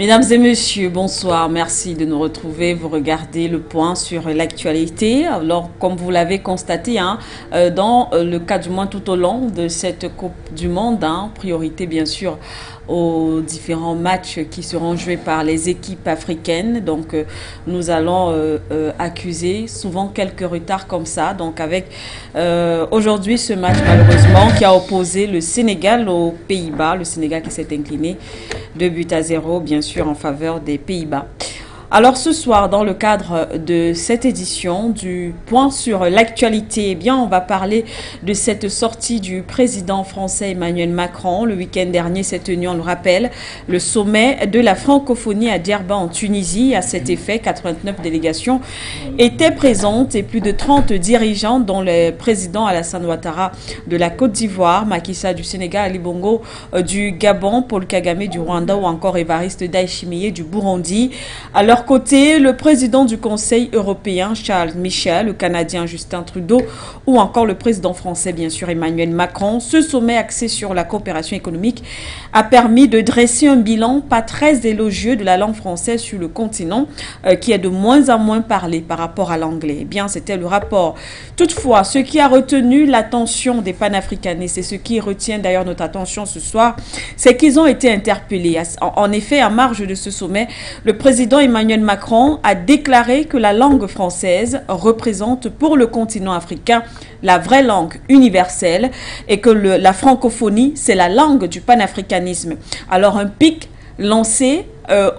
Mesdames et messieurs, bonsoir. Merci de nous retrouver. Vous regardez le point sur l'actualité. Alors, comme vous l'avez constaté, dans le cas du moins tout au long de cette Coupe du Monde, priorité bien sûr aux différents matchs qui seront joués par les équipes africaines. Donc, nous allons accuser souvent quelques retards comme ça. Donc, avec aujourd'hui ce match malheureusement qui a opposé le Sénégal aux Pays-Bas. Le Sénégal qui s'est incliné 2-0, bien sûr, en faveur des Pays-Bas. Alors ce soir, dans le cadre de cette édition du point sur l'actualité, eh bien, on va parler de cette sortie du président français Emmanuel Macron. Le week-end dernier s'est tenu, on le rappelle, le sommet de la francophonie à Djerba en Tunisie. À cet effet, 89 délégations étaient présentes et plus de 30 dirigeants, dont le président Alassane Ouattara de la Côte d'Ivoire, Macky Sall du Sénégal, Ali Bongo du Gabon, Paul Kagame du Rwanda ou encore Évariste Ndayishimiye du Burundi. À leur côté, le président du Conseil européen, Charles Michel, le Canadien Justin Trudeau ou encore le président français, bien sûr, Emmanuel Macron. Ce sommet axé sur la coopération économique a permis de dresser un bilan pas très élogieux de la langue française sur le continent qui est de moins en moins parlé par rapport à l'anglais. Eh bien, c'était le rapport. Toutefois, ce qui a retenu l'attention des panafricanistes et ce qui retient d'ailleurs notre attention ce soir, c'est qu'ils ont été interpellés. En effet, en marge de ce sommet, le président Emmanuel Macron a déclaré que la langue française représente pour le continent africain la vraie langue universelle et que la francophonie, c'est la langue du panafricanisme. Alors un pic lancé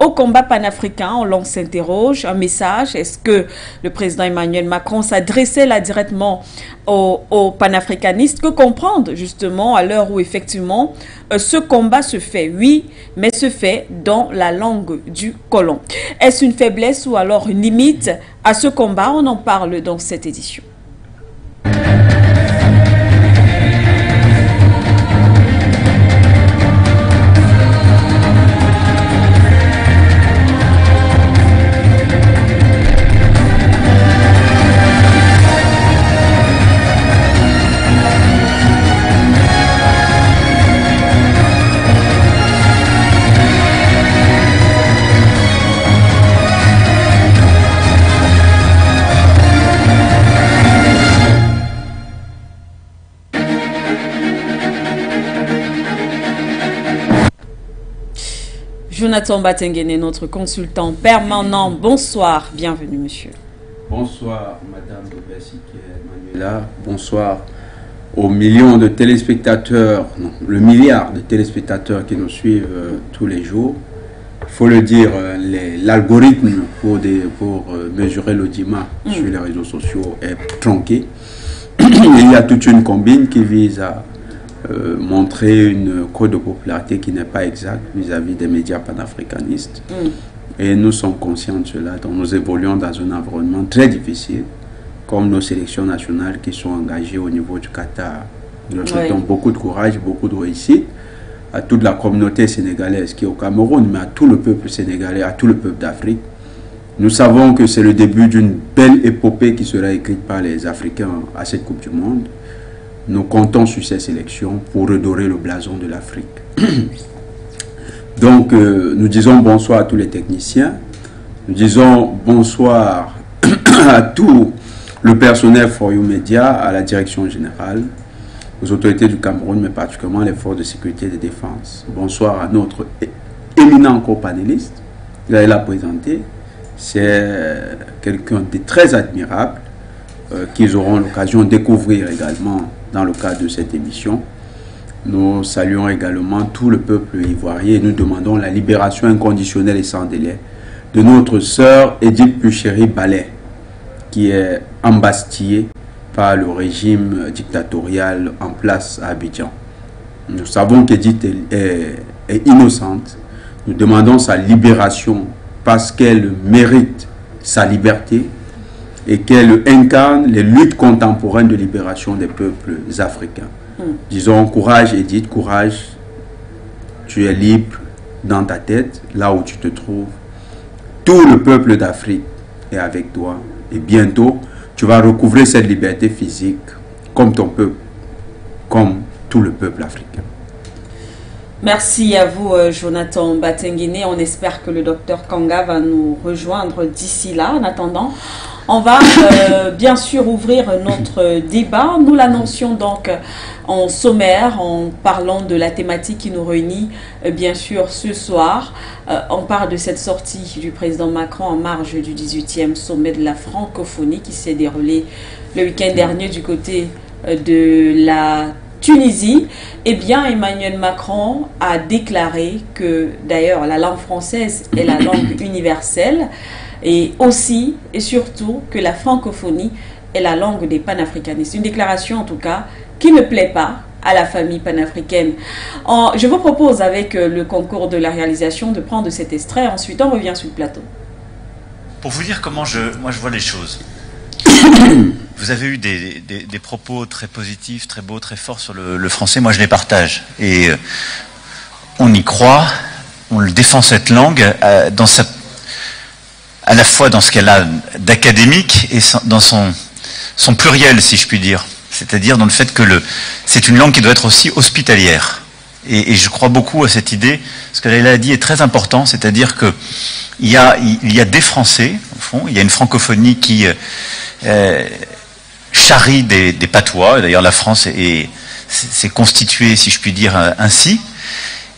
au combat panafricain, on s'interroge, un message, est-ce que le président Emmanuel Macron s'adressait là directement aux panafricanistes? Que comprendre justement à l'heure où effectivement ce combat se fait, oui, mais se fait dans la langue du colon. Est-ce une faiblesse ou alors une limite à ce combat? On en parle dans cette édition. Jonathan Batengene, notre consultant permanent. Bonsoir, bienvenue monsieur. Bonsoir madame de Bessie qui est Manuela. Bonsoir aux millions de téléspectateurs, non, le milliard de téléspectateurs qui nous suivent tous les jours. Il faut le dire, l'algorithme pour mesurer l'audimat sur les réseaux sociaux est tronqué. Il y a toute une combine qui vise à montrer une cote de popularité qui n'est pas exacte vis-à-vis des médias panafricanistes. Et nous sommes conscients de cela. Donc nous évoluons dans un environnement très difficile, comme nos sélections nationales qui sont engagées au niveau du Qatar. Nous leur souhaitons beaucoup de courage, beaucoup de réussite à toute la communauté sénégalaise qui est au Cameroun, mais à tout le peuple sénégalais, à tout le peuple d'Afrique. Nous savons que c'est le début d'une belle épopée qui sera écrite par les Africains à cette Coupe du Monde. Nous comptons sur ces sélections pour redorer le blason de l'Afrique. Donc, nous disons bonsoir à tous les techniciens. Nous disons bonsoir à tout le personnel For You Media, à la direction générale, aux autorités du Cameroun, mais particulièrement les forces de sécurité et de défense. Bonsoir à notre éminent co-panéliste. Vous allez la présenter. C'est quelqu'un de très admirable qu'ils auront l'occasion de découvrir également dans le cadre de cette émission. Nous saluons également tout le peuple ivoirien et nous demandons la libération inconditionnelle et sans délai de notre sœur Edith Puchéry-Ballet, qui est embastillée par le régime dictatorial en place à Abidjan. Nous savons qu'Edith est innocente. Nous demandons sa libération parce qu'elle mérite sa liberté et qu'elle incarne les luttes contemporaines de libération des peuples africains. Disons, courage Edith, courage, tu es libre dans ta tête, là où tu te trouves. Tout le peuple d'Afrique est avec toi et bientôt, tu vas recouvrer cette liberté physique comme ton peuple, comme tout le peuple africain. Merci à vous, Jonathan Batenguine. On espère que le docteur Kanga va nous rejoindre d'ici là. En attendant, on va bien sûr ouvrir notre débat. Nous l'annoncions donc en sommaire en parlant de la thématique qui nous réunit bien sûr ce soir. On parle de cette sortie du président Macron en marge du 18e sommet de la francophonie qui s'est déroulé le week-end dernier du côté de la Tunisie. Eh bien, Emmanuel Macron a déclaré que d'ailleurs la langue française est la langue universelle et aussi et surtout que la francophonie est la langue des panafricanistes. Une déclaration en tout cas qui ne plaît pas à la famille panafricaine. Je vous propose avec le concours de la réalisation de prendre cet extrait. Ensuite, on revient sur le plateau. Pour vous dire comment moi je vois les choses. Vous avez eu des propos très positifs, très beaux, très forts sur le français. Moi, je les partage. Et on y croit, on le défend cette langue à la fois dans ce qu'elle a d'académique et dans son pluriel, si je puis dire. C'est-à-dire dans le fait que c'est une langue qui doit être aussi hospitalière. Et je crois beaucoup à cette idée. Ce qu'elle a dit est très important, c'est-à-dire que il y a des Français, au fond, il y a une francophonie qui charrie des patois. D'ailleurs, la France s'est constituée, si je puis dire, ainsi.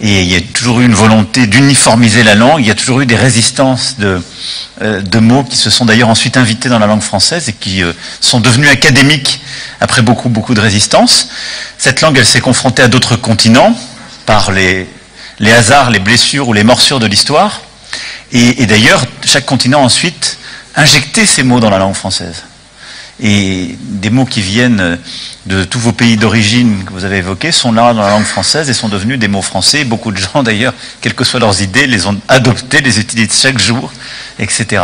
Et il y a toujours eu une volonté d'uniformiser la langue. Il y a toujours eu des résistances de mots qui se sont d'ailleurs ensuite invités dans la langue française et qui sont devenus académiques après beaucoup de résistance. Cette langue, elle s'est confrontée à d'autres continents par les hasards, les blessures ou les morsures de l'histoire. Et d'ailleurs, chaque continent a ensuite injecté ces mots dans la langue française. Et des mots qui viennent de tous vos pays d'origine que vous avez évoqués sont là dans la langue française et sont devenus des mots français. Beaucoup de gens d'ailleurs, quelles que soient leurs idées, les ont adoptés, les utilisent chaque jour, etc.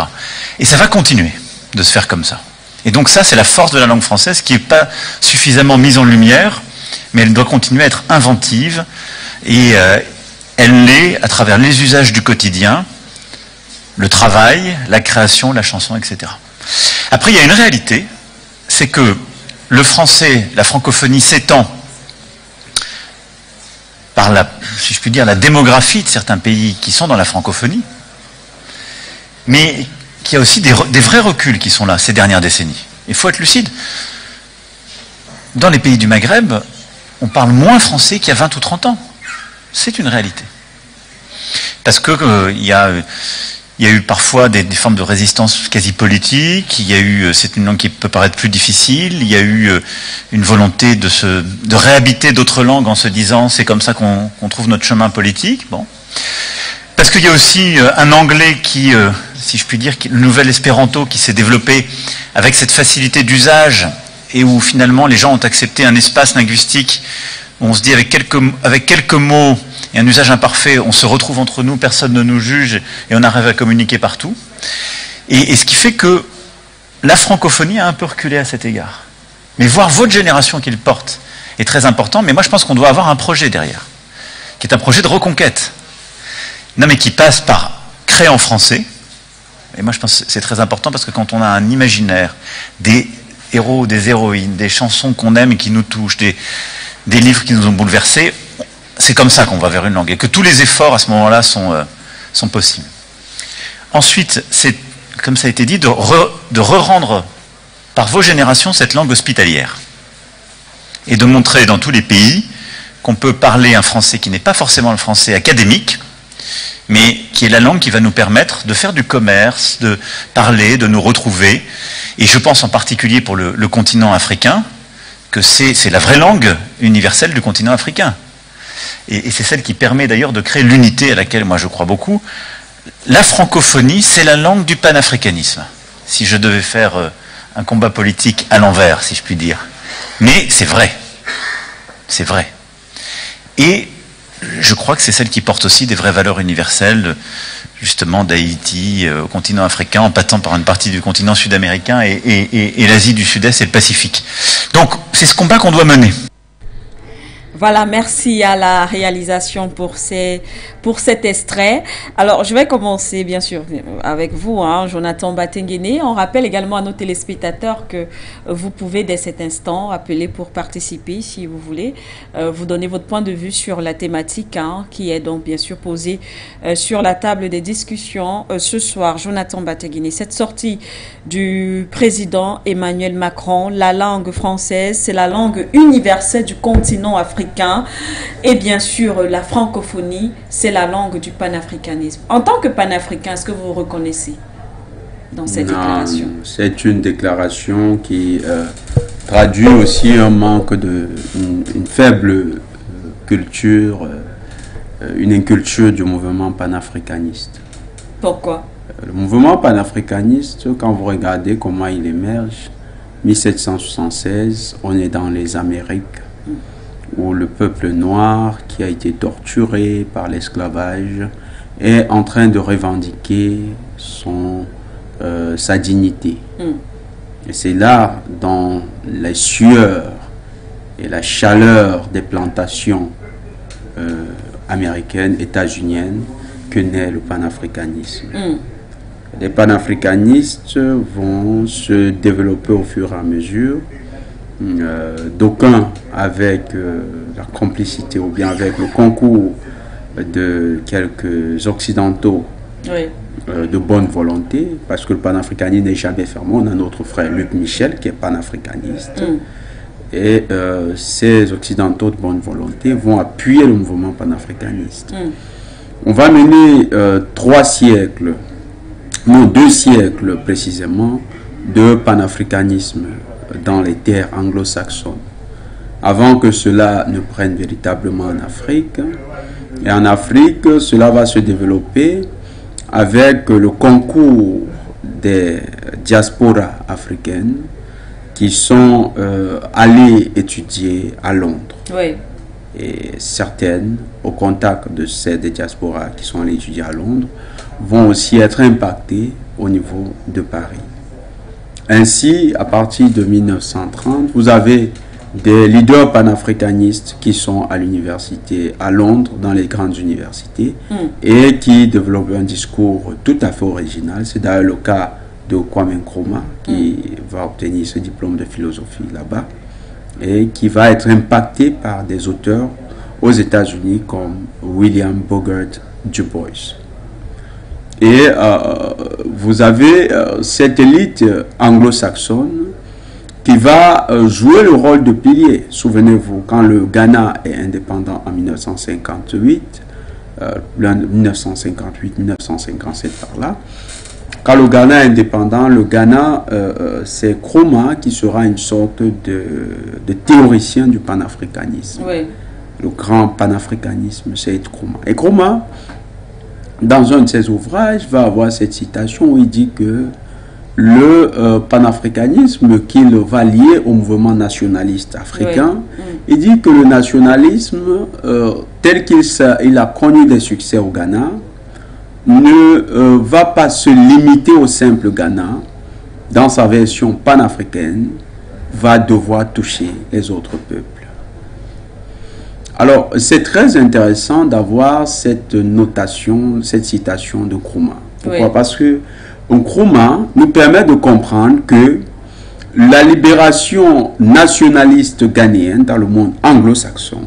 Et ça va continuer de se faire comme ça. Et donc ça, c'est la force de la langue française qui n'est pas suffisamment mise en lumière, mais elle doit continuer à être inventive et elle l'est à travers les usages du quotidien, le travail, la création, la chanson, etc. Après, il y a une réalité, c'est que le français, la francophonie s'étend par si je puis dire, la démographie de certains pays qui sont dans la francophonie, mais qu'il y a aussi des vrais reculs qui sont là ces dernières décennies. Il faut être lucide. Dans les pays du Maghreb, on parle moins français qu'il y a 20 ou 30 ans. C'est une réalité. Parce que il y a eu parfois des formes de résistance quasi politique, c'est une langue qui peut paraître plus difficile, il y a eu une volonté de réhabiter d'autres langues en se disant c'est comme ça qu'on trouve notre chemin politique. Bon. Parce qu'il y a aussi un anglais qui, si je puis dire, le nouvel espéranto qui s'est développé avec cette facilité d'usage et où finalement les gens ont accepté un espace linguistique où on se dit avec quelques mots et un usage imparfait, on se retrouve entre nous, personne ne nous juge et on arrive à communiquer partout. Et ce qui fait que la francophonie a un peu reculé à cet égard. Mais voir votre génération qui le porte est très important, mais moi je pense qu'on doit avoir un projet derrière, qui est un projet de reconquête. Non mais qui passe par créer en français, et moi je pense que c'est très important parce que quand on a un imaginaire, des héros, des héroïnes, des chansons qu'on aime et qui nous touchent, des livres qui nous ont bouleversés, c'est comme ça qu'on va vers une langue et que tous les efforts à ce moment-là sont possibles. Ensuite, c'est, comme ça a été dit, de re-rendre par vos générations cette langue hospitalière et de montrer dans tous les pays qu'on peut parler un français qui n'est pas forcément le français académique, mais qui est la langue qui va nous permettre de faire du commerce, de parler, de nous retrouver. Et je pense en particulier pour le continent africain, que c'est la vraie langue universelle du continent africain. Et c'est celle qui permet d'ailleurs de créer l'unité à laquelle moi je crois beaucoup. La francophonie, c'est la langue du panafricanisme. Si je devais faire un combat politique à l'envers, si je puis dire. Mais c'est vrai. C'est vrai. Et je crois que c'est celle qui porte aussi des vraies valeurs universelles, justement d'Haïti au continent africain, en passant par une partie du continent sud-américain et l'Asie du Sud-Est et le Pacifique. Donc c'est ce combat qu'on doit mener. Voilà, merci à la réalisation pour cet extrait. Alors, je vais commencer, bien sûr, avec vous, hein, Jonathan Batenguene. On rappelle également à nos téléspectateurs que vous pouvez, dès cet instant, appeler pour participer, si vous voulez, vous donner votre point de vue sur la thématique, hein, qui est donc, bien sûr, posée sur la table des discussions ce soir. Jonathan Batenguene, cette sortie du président Emmanuel Macron, la langue française, c'est la langue universelle du continent africain. Et bien sûr, la francophonie, c'est la langue du panafricanisme. En tant que panafricain, est-ce que vous reconnaissez dans cette déclaration? C'est une déclaration qui traduit aussi un manque une faible culture, une inculture du mouvement panafricaniste. Pourquoi? Le mouvement panafricaniste, quand vous regardez comment il émerge, 1776, on est dans les Amériques, où le peuple noir qui a été torturé par l'esclavage est en train de revendiquer sa dignité. Et c'est là, dans les sueurs et la chaleur des plantations américaines, états-uniennes, que naît le panafricanisme. Les panafricanistes vont se développer au fur et à mesure. D'aucuns avec la complicité ou bien avec le concours de quelques occidentaux de bonne volonté, parce que le panafricanisme n'est jamais fermé. On a notre frère Luc Michel qui est panafricaniste, et ces occidentaux de bonne volonté vont appuyer le mouvement panafricaniste. On va mener 3 siècles, non 2 siècles précisément, de panafricanisme dans les terres anglo-saxonnes, avant que cela ne prenne véritablement en Afrique. Et en Afrique, cela va se développer avec le concours des diasporas africaines qui sont allées étudier à Londres. Et certaines, au contact des diasporas qui sont allées étudier à Londres, vont aussi être impactées au niveau de Paris. Ainsi, à partir de 1930, vous avez des leaders panafricanistes qui sont à l'université à Londres, dans les grandes universités, et qui développent un discours tout à fait original. C'est d'ailleurs le cas de Kwame Nkrumah, qui va obtenir ce diplôme de philosophie là-bas, et qui va être impacté par des auteurs aux États-Unis comme William Bogart Du Bois. Et vous avez cette élite anglo-saxonne qui va jouer le rôle de pilier. Souvenez-vous, quand le Ghana est indépendant en 1958, 1958-1957 par là, quand le Ghana est indépendant, le Ghana, c'est Nkrumah qui sera une sorte de théoricien du panafricanisme. Le grand panafricanisme, c'est Nkrumah. Et Nkrumah, dans un de ses ouvrages, va avoir cette citation où il dit que le panafricanisme qu'il va lier au mouvement nationaliste africain, il dit que le nationalisme, tel qu'il a connu des succès au Ghana, ne va pas se limiter au simple Ghana. Dans sa version panafricaine, va devoir toucher les autres peuples. Alors, c'est très intéressant d'avoir cette notation, cette citation de Nkrumah. Pourquoi? Parce que Nkrumah nous permet de comprendre que la libération nationaliste ghanéenne dans le monde anglo-saxon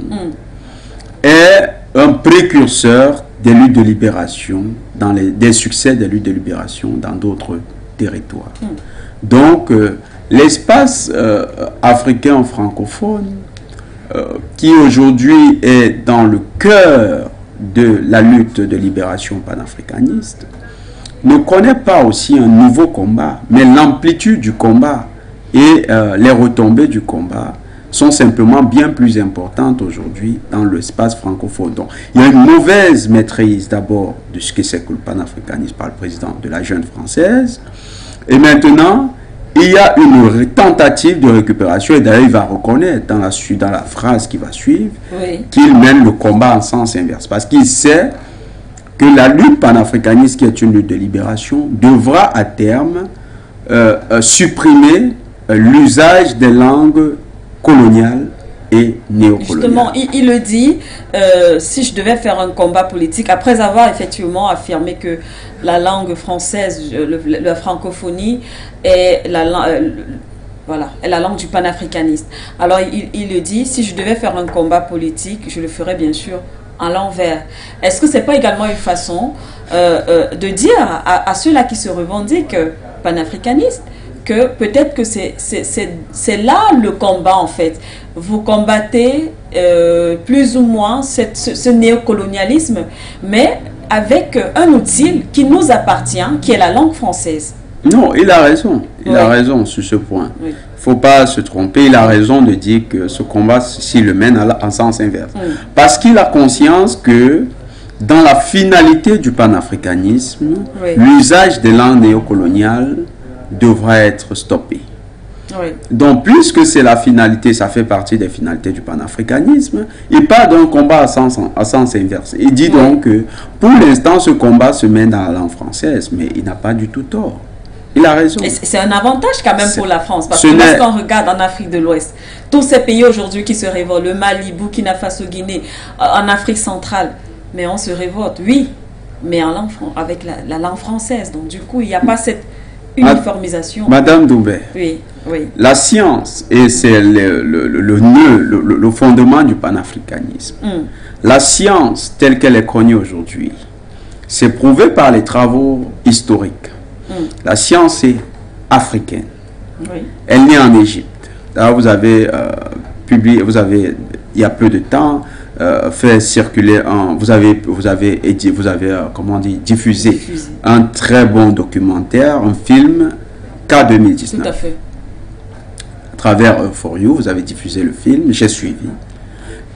est un précurseur des luttes de libération, des succès des luttes de libération dans d'autres territoires. Donc, l'espace africain francophone, qui aujourd'hui est dans le cœur de la lutte de libération panafricaniste, ne connaît pas aussi un nouveau combat, mais l'amplitude du combat et les retombées du combat sont simplement bien plus importantes aujourd'hui dans l'espace francophone. Donc, il y a une mauvaise maîtrise d'abord de ce que c'est que le panafricanisme par le président de la Jeune Française, et maintenant, il y a une tentative de récupération, et d'ailleurs il va reconnaître dans la phrase qui va suivre qu'il mène le combat en sens inverse, parce qu'il sait que la lutte panafricaniste, qui est une lutte de libération, devra à terme supprimer l'usage des langues coloniales et néocolonial. Justement, il le dit, si je devais faire un combat politique, après avoir effectivement affirmé que la langue française, la francophonie est voilà, est la langue du panafricanisme. Alors il le dit, si je devais faire un combat politique, je le ferais bien sûr en l'envers. Est-ce que c'est pas également une façon de dire à ceux-là qui se revendiquent panafricanistes que peut-être que c'est là le combat en fait. Vous combattez plus ou moins ce néocolonialisme, mais avec un outil qui nous appartient, qui est la langue française. Non, il a raison. Il a raison sur ce point. Il ne faut pas se tromper. Il a raison de dire que ce combat, s'il le mène en sens inverse. Parce qu'il a conscience que dans la finalité du panafricanisme, l'usage des langues néocoloniales devra être stoppé. Donc, puisque c'est la finalité, ça fait partie des finalités du panafricanisme, il part d'un combat à sens inverse. Il dit donc que pour l'instant, ce combat se mène dans la langue française, mais il n'a pas du tout tort. Il a raison. Et c'est un avantage quand même pour la France, parce que lorsqu'on regarde en Afrique de l'Ouest, tous ces pays aujourd'hui qui se révoltent, le Mali, Burkina Faso, Guinée, en Afrique centrale, mais on se révolte, oui, mais avec la langue française. Donc du coup, il n'y a pas cette uniformisation. Madame Doumbé, la science, et c'est le nœud, le fondement du panafricanisme. La science telle qu'elle est connue aujourd'hui, c'est prouvé par les travaux historiques. La science est africaine. Elle naît en Égypte. Là, vous avez publié, il y a peu de temps, fait circuler diffusé un très bon documentaire, un film K2019. Tout à fait. À travers For You, vous avez diffusé le film, j'ai suivi.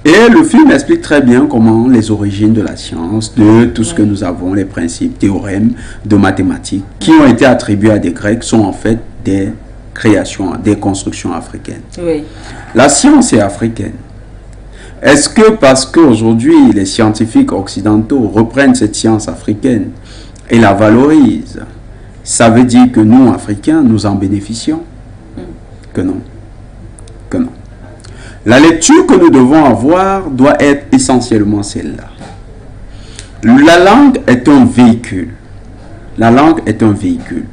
Et le film explique très bien comment les origines de la science, de tout ce que nous avons, les principes, théorèmes de mathématiques, qui ont été attribués à des Grecs, sont en fait des créations, des constructions africaines. La science est africaine. Est-ce que parce qu'aujourd'hui les scientifiques occidentaux reprennent cette science africaine et la valorisent, ça veut dire que nous, Africains, nous en bénéficions? Que non. Que non. La lecture que nous devons avoir doit être essentiellement celle-là. La langue est un véhicule. La langue est un véhicule.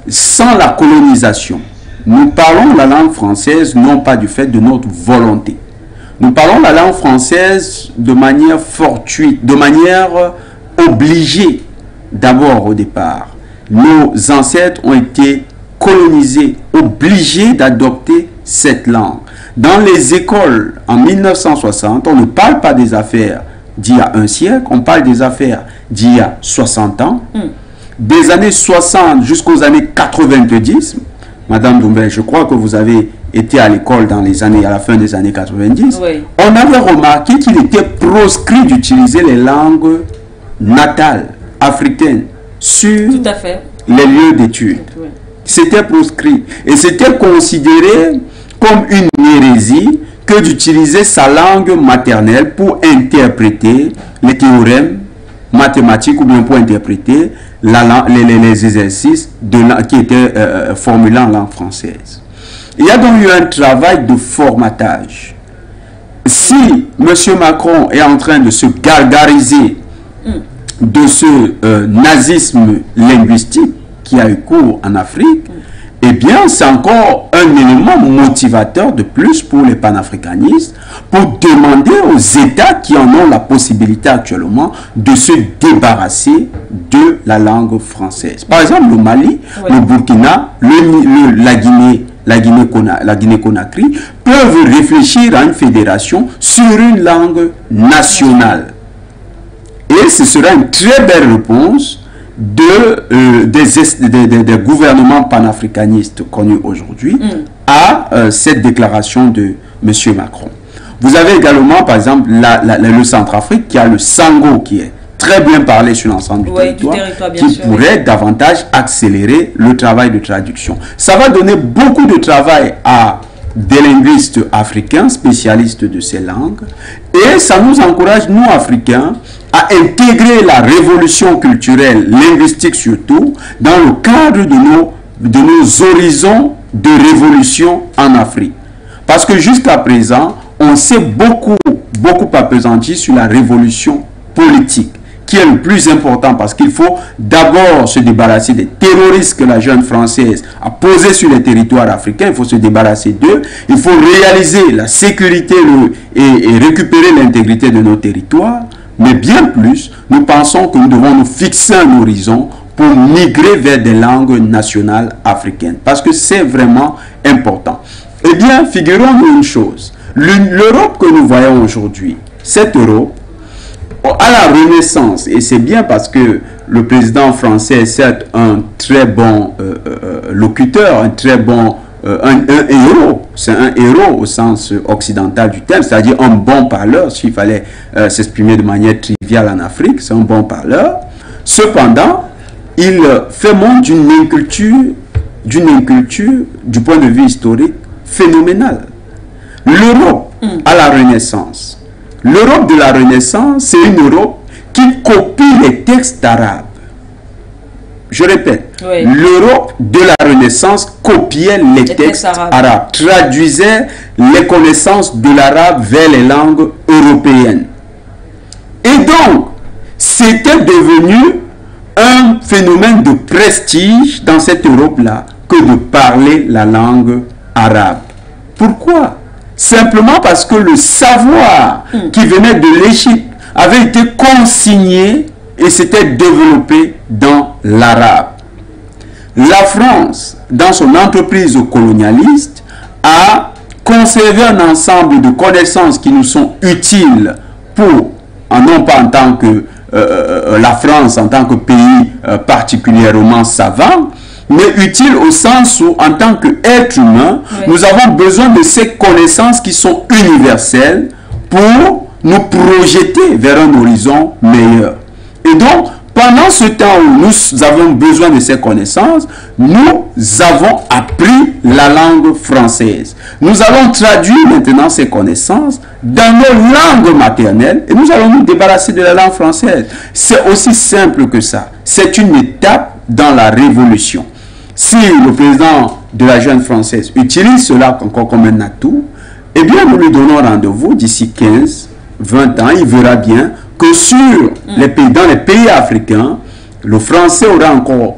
Sans la colonisation, nous parlons la langue française non pas du fait de notre volonté. Nous parlons la langue française de manière fortuite, de manière obligée d'abord au départ. Nos ancêtres ont été colonisés, obligés d'adopter cette langue. Dans les écoles, en 1960, on ne parle pas des affaires d'il y a un siècle, on parle des affaires d'il y a 60 ans. Des années 60 jusqu'aux années 90, Madame Doumbé, je crois que vous avez été à l'école à la fin des années 90, on avait remarqué qu'il était proscrit d'utiliser les langues natales africaines sur les lieux d'études. C'était proscrit. Et c'était considéré comme une hérésie que d'utiliser sa langue maternelle pour interpréter les théorèmes mathématiques ou bien pour interpréter les exercices qui étaient formulés en langue française. Il y a donc eu un travail de formatage. Si M. Macron est en train de se gargariser de ce nazisme linguistique qui a eu cours en Afrique, eh bien, c'est encore un élément motivateur de plus pour les panafricanistes pour demander aux États qui en ont la possibilité actuellement de se débarrasser de la langue française. Par exemple, le Mali, le Burkina, la Guinée-Conakry peuvent réfléchir à une fédération sur une langue nationale. Et ce sera une très belle réponse des gouvernements panafricanistes connus aujourd'hui à cette déclaration de M. Macron. Vous avez également, par exemple, le Centrafrique qui a le Sango qui est très bien parlé sur l'ensemble du territoire, qui pourrait davantage accélérer le travail de traduction. Ça va donner beaucoup de travail à des linguistes africains, spécialistes de ces langues, et ça nous encourage, nous Africains, à intégrer la révolution culturelle, linguistique surtout, dans le cadre de nos horizons de révolution en Afrique. Parce que jusqu'à présent, on s'est beaucoup appesanti sur la révolution politique, qui est le plus important, parce qu'il faut d'abord se débarrasser des terroristes que la jeune française a posés sur les territoires africains. Il faut se débarrasser d'eux. Il faut réaliser la sécurité et récupérer l'intégrité de nos territoires. Mais bien plus, nous pensons que nous devons nous fixer un horizon pour migrer vers des langues nationales africaines. Parce que c'est vraiment important. Eh bien, figurons-nous une chose. L'Europe que nous voyons aujourd'hui, cette Europe, à la Renaissance, et c'est bien parce que le président français est certes un très bon locuteur, un très bon un héros, c'est un héros au sens occidental du terme, c'est-à-dire un bon parleur, s'il fallait s'exprimer de manière triviale en Afrique, c'est un bon parleur. Cependant, il fait montre d'une inculture du point de vue historique phénoménale. L'Europe à la Renaissance, l'Europe de la Renaissance, c'est une Europe qui copie les textes arabes. Je répète, oui. L'Europe de la Renaissance copiait les textes arabes, traduisait les connaissances de l'arabe vers les langues européennes. Et donc, c'était devenu un phénomène de prestige dans cette Europe-là que de parler la langue arabe. Pourquoi? Simplement parce que le savoir qui venait de l'Égypte avait été consigné et s'était développé dans l'arabe. La France, dans son entreprise colonialiste, a conservé un ensemble de connaissances qui nous sont utiles pour, non pas en tant que la France en tant que pays particulièrement savant, mais utile au sens où, en tant qu'être humain, oui. Nous avons besoin de ces connaissances qui sont universelles pour nous projeter vers un horizon meilleur. Et donc, pendant ce temps où nous avons besoin de ces connaissances, nous avons appris la langue française. Nous allons traduire maintenant ces connaissances dans nos langues maternelles et nous allons nous débarrasser de la langue française. C'est aussi simple que ça. C'est une étape dans la révolution. Si le président de la jeune française utilise cela encore comme un atout, eh bien nous lui donnons rendez-vous d'ici 15, 20 ans. Il verra bien que dans les pays africains, le français aura encore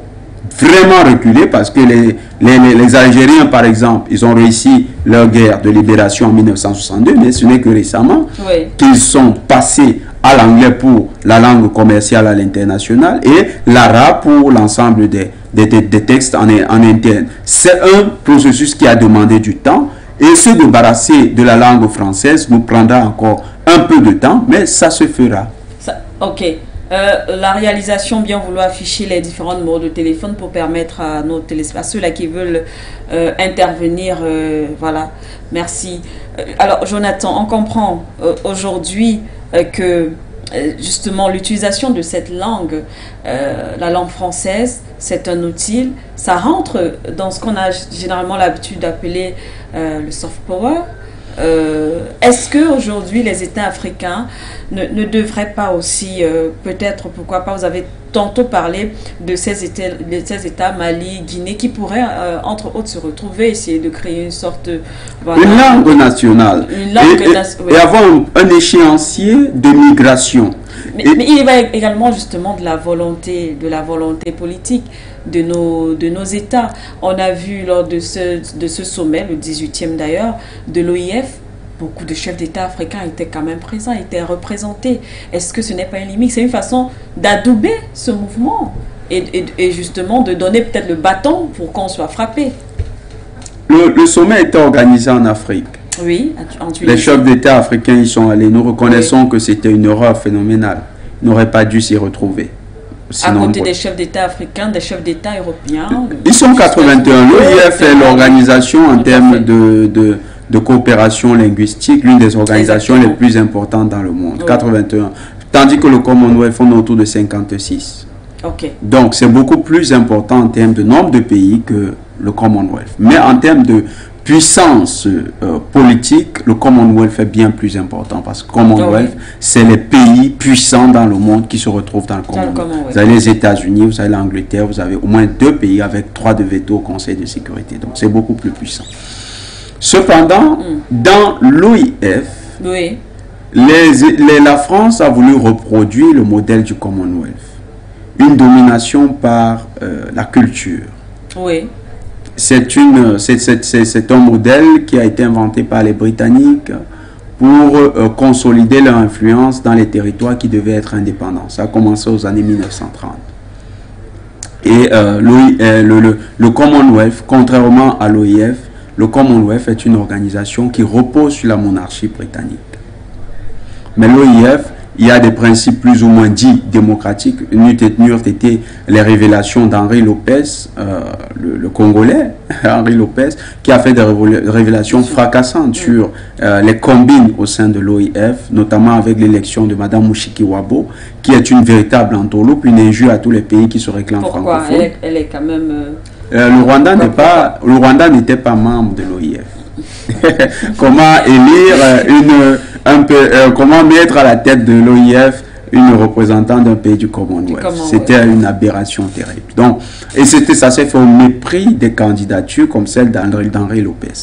vraiment reculé parce que les Algériens, par exemple, ils ont réussi leur guerre de libération en 1962, mais ce n'est que récemment oui. qu'ils sont passés à l'anglais pour la langue commerciale à l'international et l'arabe pour l'ensemble des textes en interne. C'est un processus qui a demandé du temps et se débarrasser de la langue française nous prendra encore un peu de temps, mais ça se fera. Ok. La réalisation, bien vouloir afficher les différents numéros de téléphone pour permettre à nos téléspectateurs, ceux-là qui veulent intervenir, voilà, merci. Alors, Jonathan, on comprend aujourd'hui que justement l'utilisation de cette langue, la langue française, c'est un outil, ça rentre dans ce qu'on a généralement l'habitude d'appeler le soft power. Est-ce qu'aujourd'hui les États africains ne devraient pas aussi, peut-être, pourquoi pas, vous avez tantôt parlé de ces États, Mali, Guinée, qui pourraient, entre autres, se retrouver, essayer de créer une sorte... Voilà, une langue nationale. Oui. Et avoir un échéancier de migration. Mais il va également justement de la volonté politique de nos États. On a vu lors de ce sommet, le 18e d'ailleurs, de l'OIF, beaucoup de chefs d'État africains étaient quand même présents, étaient représentés. Est-ce que ce n'est pas une limite? C'est une façon d'adouber ce mouvement et justement de donner peut-être le bâton pour qu'on soit frappé. Le sommet était organisé en Afrique. Oui, en Tunisie. Les chefs d'État africains y sont allés. Nous reconnaissons que c'était une erreur phénoménale. Ils n'auraient pas dû s'y retrouver. Sinon, à côté des chefs d'État africains, des chefs d'État européens. Ils sont 81. L'OIF est l'organisation en termes de coopération linguistique, l'une des organisations les plus importantes dans le monde. Oui. 81. Tandis que le Commonwealth font autour de 56. Okay. Donc, c'est beaucoup plus important en termes de nombre de pays que le Commonwealth. Mais en termes de puissance politique, le Commonwealth est bien plus important parce que le Commonwealth, c'est les pays puissants dans le monde qui se retrouvent dans le Commonwealth. Vous avez les États-Unis, vous avez l'Angleterre, vous avez au moins 2 pays avec 3 de veto au Conseil de sécurité. Donc, c'est beaucoup plus puissant. Cependant, dans l'OIF, Oui. La France a voulu reproduire le modèle du Commonwealth. Une domination par la culture. Oui. C'est un modèle qui a été inventé par les Britanniques pour consolider leur influence dans les territoires qui devaient être indépendants. Ça a commencé aux années 1930. Et le Commonwealth, contrairement à l'OIF, le Commonwealth est une organisation qui repose sur la monarchie britannique. Mais l'OIF, il y a des principes plus ou moins dits démocratiques. N'eût été les révélations d'Henri Lopez, le Congolais, Henri Lopez, qui a fait des révélations fracassantes sur les combines au sein de l'OIF, notamment avec l'élection de Mme Mushikiwabo, qui est une véritable entourloupe, une injure à tous les pays qui se réclament francophones. Pourquoi elle est quand même... le Rwanda n'était pas membre de l'OIF. Comment élire comment mettre à la tête de l'OIF une représentante d'un pays du Commonwealth? C'était une aberration terrible. Donc, et ça s'est fait au mépris des candidatures comme celle d'Henri Lopez.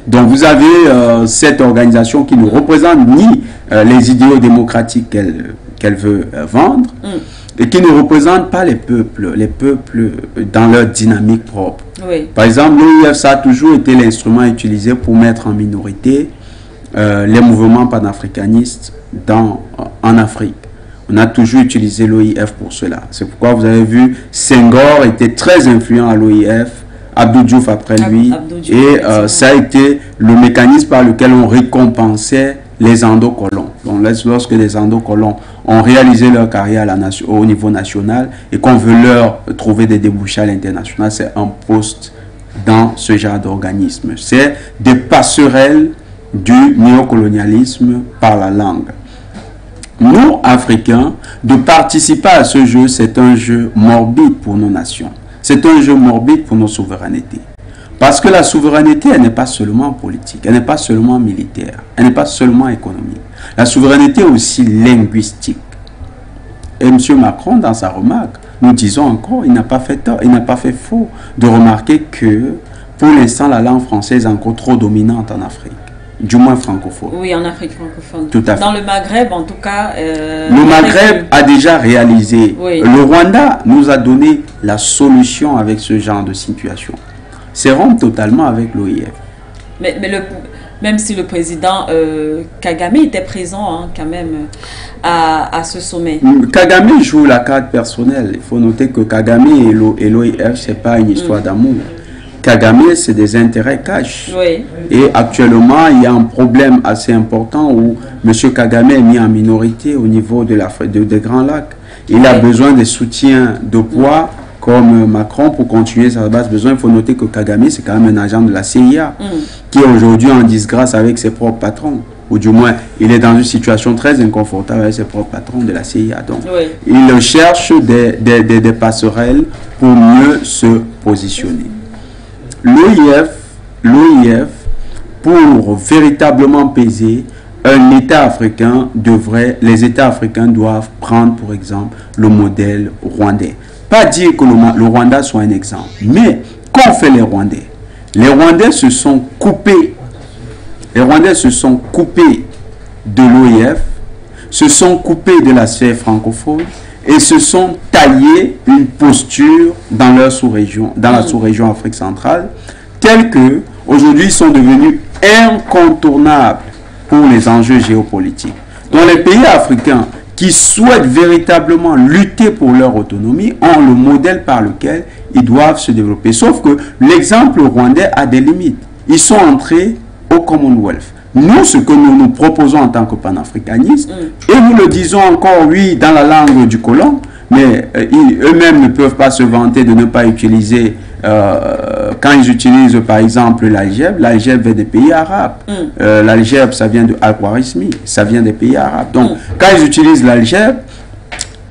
Donc vous avez cette organisation qui ne représente ni les idéaux démocratiques qu'elle veut vendre, et qui ne représente pas les peuples dans leur dynamique propre. Oui. Par exemple, l'OIF, ça a toujours été l'instrument utilisé pour mettre en minorité les mouvements panafricanistes en Afrique. On a toujours utilisé l'OIF pour cela. C'est pourquoi vous avez vu, Senghor était très influent à l'OIF, Abdou Diouf après lui, et ça a été le mécanisme par lequel on récompensait les endocolons. Donc lorsque les endocolons ont réalisé leur carrière au niveau national et qu'on veut leur trouver des débouchés à l'international, c'est un poste dans ce genre d'organisme. C'est des passerelles du néocolonialisme par la langue. Nous, Africains, de participer à ce jeu, c'est un jeu morbide pour nos nations. C'est un jeu morbide pour nos souverainetés. Parce que la souveraineté, elle n'est pas seulement politique, elle n'est pas seulement militaire, elle n'est pas seulement économique. La souveraineté est aussi linguistique. Et M. Macron, dans sa remarque, nous disons encore, il n'a pas fait tort, il n'a pas fait faux de remarquer que, pour l'instant, la langue française est encore trop dominante en Afrique. Du moins francophone. Oui, en Afrique francophone. Tout à fait. Dans le Maghreb, en tout cas... le Maghreb a déjà réalisé. Oui. Le Rwanda nous a donné la solution avec ce genre de situation. C'est rompre totalement avec l'OIF. Même si le président Kagame était présent hein, quand même à ce sommet. Kagame joue la carte personnelle. Il faut noter que Kagame et l'OIF, ce n'est pas une histoire d'amour. Kagame, c'est des intérêts cash. Oui. Et actuellement, il y a un problème assez important où M. Kagame est mis en minorité au niveau des Grands Lacs. Il a besoin des soutiens de poids comme Macron pour continuer sa base besoin. Il faut noter que Kagame, c'est quand même un agent de la CIA qui est aujourd'hui en disgrâce avec ses propres patrons. Ou du moins, il est dans une situation très inconfortable avec ses propres patrons de la CIA. Donc, il cherche des passerelles pour mieux se positionner. L'OIF, pour véritablement peser, les États africains doivent prendre, pour exemple, le modèle rwandais. Pas dire que le Rwanda soit un exemple, mais qu'ont fait les Rwandais? Les Rwandais se sont coupés. Les Rwandais se sont coupés de l'OIF, se sont coupés de la sphère francophone et se sont taillés une posture dans leur sous-région, dans la sous-région Afrique centrale, telle que aujourd'hui ils sont devenus incontournables pour les enjeux géopolitiques. Donc les pays africains qui souhaitent véritablement lutter pour leur autonomie ont le modèle par lequel ils doivent se développer. Sauf que l'exemple rwandais a des limites. Ils sont entrés au Commonwealth. Nous, ce que nous nous proposons en tant que panafricanistes, et nous le disons encore, oui, dans la langue du colon, mais eux-mêmes ne peuvent pas se vanter de ne pas utiliser, quand ils utilisent par exemple l'algèbre vient des pays arabes. L'algèbre, ça vient de Al-Khwarizmi, ça vient des pays arabes. Donc, quand ils utilisent l'algèbre,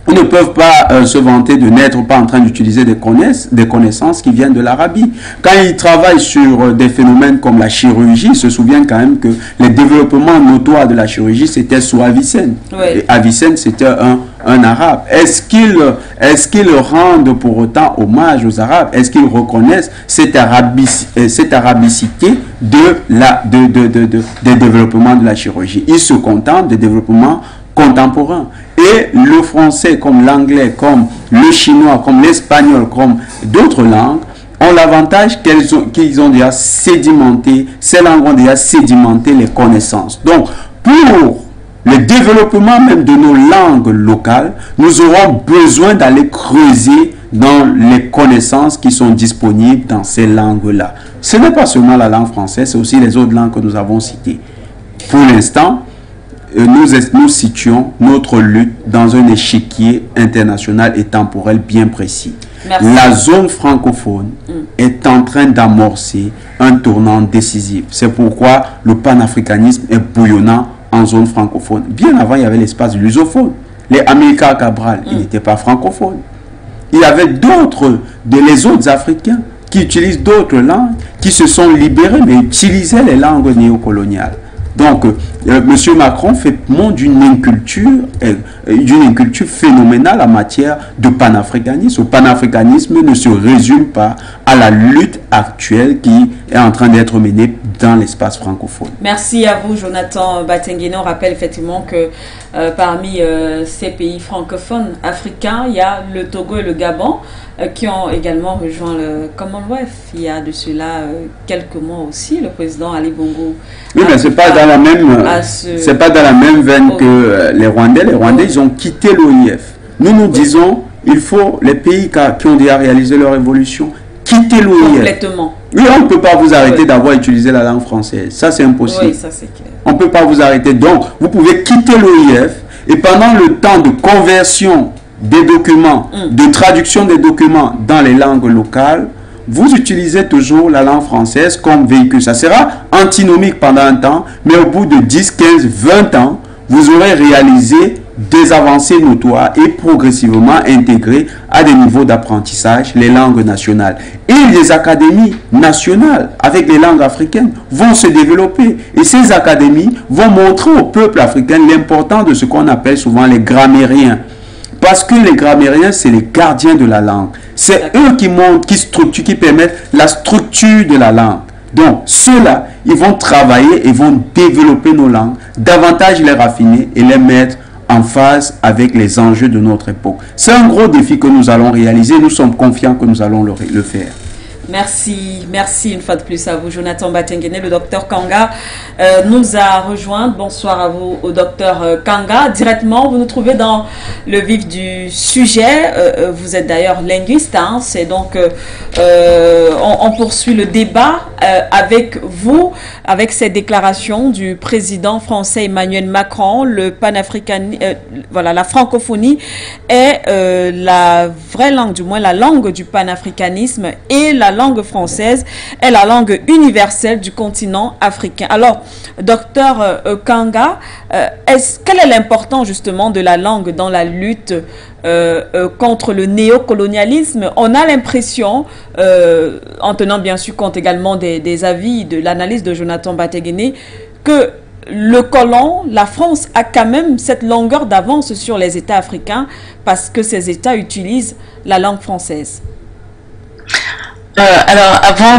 ils ne peuvent pas se vanter de n'être pas en train d'utiliser des connaissances qui viennent de l'Arabie. Quand ils travaillent sur des phénomènes comme la chirurgie, ils se souviennent quand même que les développements notoires de la chirurgie, c'était sous Avicenne. Et Avicenne, c'était un Arabe? Est-ce qu'ils rendent pour autant hommage aux Arabes? Est-ce qu'ils reconnaissent cette arabicité des développements de la chirurgie? Ils se contentent des développements contemporains. Et le français, comme l'anglais, comme le chinois, comme l'espagnol, comme d'autres langues, ont l'avantage qu'ils ont déjà sédimenté, ces langues ont déjà sédimenté les connaissances. Donc, pour le développement même de nos langues locales, nous aurons besoin d'aller creuser dans les connaissances qui sont disponibles dans ces langues-là. Ce n'est pas seulement la langue française, c'est aussi les autres langues que nous avons citées. Pour l'instant, nous situons notre lutte dans un échiquier international et temporel bien précis. Merci. La zone francophone est en train d'amorcer un tournant décisif. C'est pourquoi le panafricanisme est bouillonnant en zone francophone. Bien avant, il y avait l'espace lusophone. Les Amilcar Cabral, il n'était pas francophone. Il y avait les autres Africains qui utilisent d'autres langues, qui se sont libérés, mais utilisaient les langues néocoloniales. Donc, M. Macron fait montre d'une inculture phénoménale en matière de panafricanisme. Le panafricanisme ne se résume pas à la lutte actuelle qui est en train d'être menée dans l'espace francophone. Merci à vous, Jonathan Batenguene. On rappelle effectivement que parmi ces pays francophones africains, il y a le Togo et le Gabon qui ont également rejoint le Commonwealth. Il y a de cela quelques mois aussi, le président Ali Bongo. Oui, mais c'est pas dans la même veine que les Rwandais. Les Rwandais, ils ont quitté l'OIF. Nous disons, il faut les pays qui ont déjà réalisé leur évolution quitter l'OIF. Complètement. Oui, on ne peut pas vous arrêter d'avoir utilisé la langue française. Ça, c'est impossible. Oui, ça, c'est clair. On ne peut pas vous arrêter. Donc, vous pouvez quitter l'OIF et pendant le temps de conversion des documents, de traduction des documents dans les langues locales, vous utilisez toujours la langue française comme véhicule. Ça sera antinomique pendant un temps, mais au bout de 10, 15, 20 ans, vous aurez réalisé des avancées notoires et progressivement intégré à des niveaux d'apprentissage les langues nationales. Et les académies nationales avec les langues africaines vont se développer. Et ces académies vont montrer au peuple africain l'importance de ce qu'on appelle souvent les grammairiens. Parce que les grammairiens, c'est les gardiens de la langue. C'est eux qui montrent, qui permettent la structure de la langue. Donc, ceux-là, ils vont travailler et vont développer nos langues, davantage les raffiner et les mettre en phase avec les enjeux de notre époque. C'est un gros défi que nous allons réaliser. Nous sommes confiants que nous allons le faire. Merci, merci une fois de plus à vous, Jonathan Batenguene. Le docteur Kanga nous a rejoint. Bonsoir à vous, au docteur Kanga. Directement, vous nous trouvez dans le vif du sujet. Vous êtes d'ailleurs linguiste. Hein, c'est donc, on poursuit le débat avec vous, avec ces déclarations du président français Emmanuel Macron. Le panafricanisme, voilà, la francophonie est la vraie langue, du moins la langue du panafricanisme, et la langue française est la langue universelle du continent africain. Alors, docteur Kanga, quelle est l'importance justement de la langue dans la lutte contre le néocolonialisme? On a l'impression, en tenant bien sûr compte également des avis, de l'analyse de Jonathan Batenguene, que le colon, la France, a quand même cette longueur d'avance sur les États africains parce que ces États utilisent la langue française. Alors, avant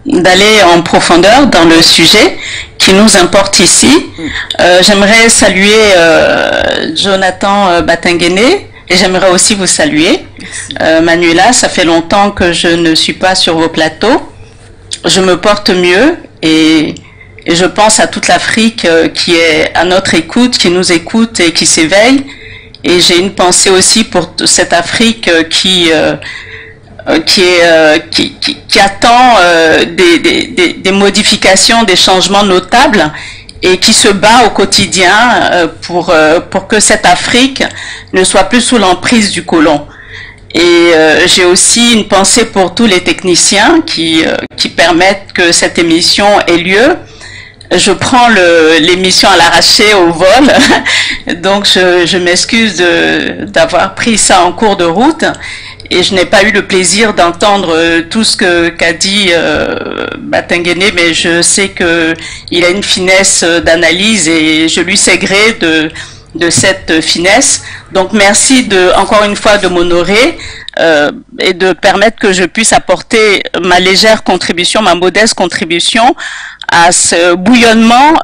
d'aller en profondeur dans le sujet qui nous importe ici, j'aimerais saluer Jonathan Batenguene et j'aimerais aussi vous saluer. Manuela, ça fait longtemps que je ne suis pas sur vos plateaux. Je me porte mieux et je pense à toute l'Afrique qui est à notre écoute, qui nous écoute et qui s'éveille. Et j'ai une pensée aussi pour cette Afrique qui attend des modifications, des changements notables et qui se bat au quotidien pour que cette Afrique ne soit plus sous l'emprise du colon. Et j'ai aussi une pensée pour tous les techniciens qui permettent que cette émission ait lieu. Je prends l'émission à l'arraché au vol, donc je m'excuse d'avoir pris ça en cours de route. Et je n'ai pas eu le plaisir d'entendre tout ce qu'a dit Batenguene, mais je sais qu'il a une finesse d'analyse et je lui sais gré de cette finesse. Donc merci encore une fois de m'honorer et de permettre que je puisse apporter ma légère contribution, ma modeste contribution à ce bouillonnement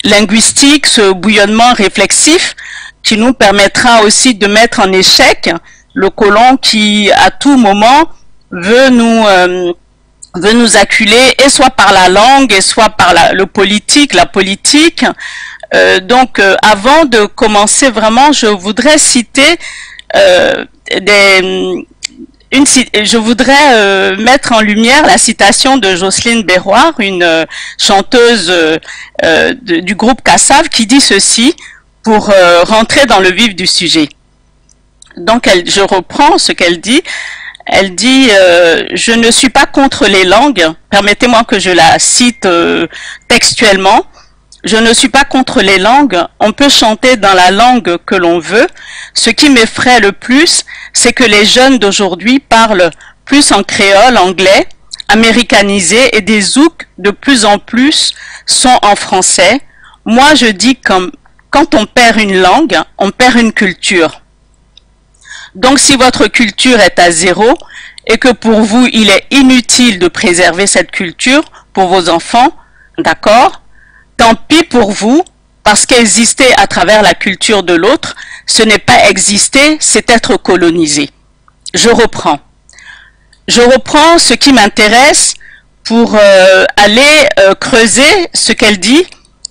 linguistique, ce bouillonnement réflexif qui nous permettra aussi de mettre en échec le colon qui à tout moment veut nous acculer, et soit par la langue, et soit par la politique. Donc, avant de commencer vraiment, je voudrais citer je voudrais mettre en lumière la citation de Jocelyne Berroir, une chanteuse du groupe Kassav, qui dit ceci pour rentrer dans le vif du sujet. Donc, je reprends ce qu'elle dit. Elle dit je ne suis pas contre les langues. Permettez-moi que je la cite textuellement. Je ne suis pas contre les langues. On peut chanter dans la langue que l'on veut. Ce qui m'effraie le plus, c'est que les jeunes d'aujourd'hui parlent plus en créole, anglais, américanisé, et des zouks de plus en plus sont en français. Moi, je dis quand on perd une langue, on perd une culture. Donc, si votre culture est à zéro et que pour vous, il est inutile de préserver cette culture pour vos enfants, d'accord? Tant pis pour vous, parce qu'exister à travers la culture de l'autre, ce n'est pas exister, c'est être colonisé. Je reprends. Je reprends ce qui m'intéresse pour aller creuser ce qu'elle dit,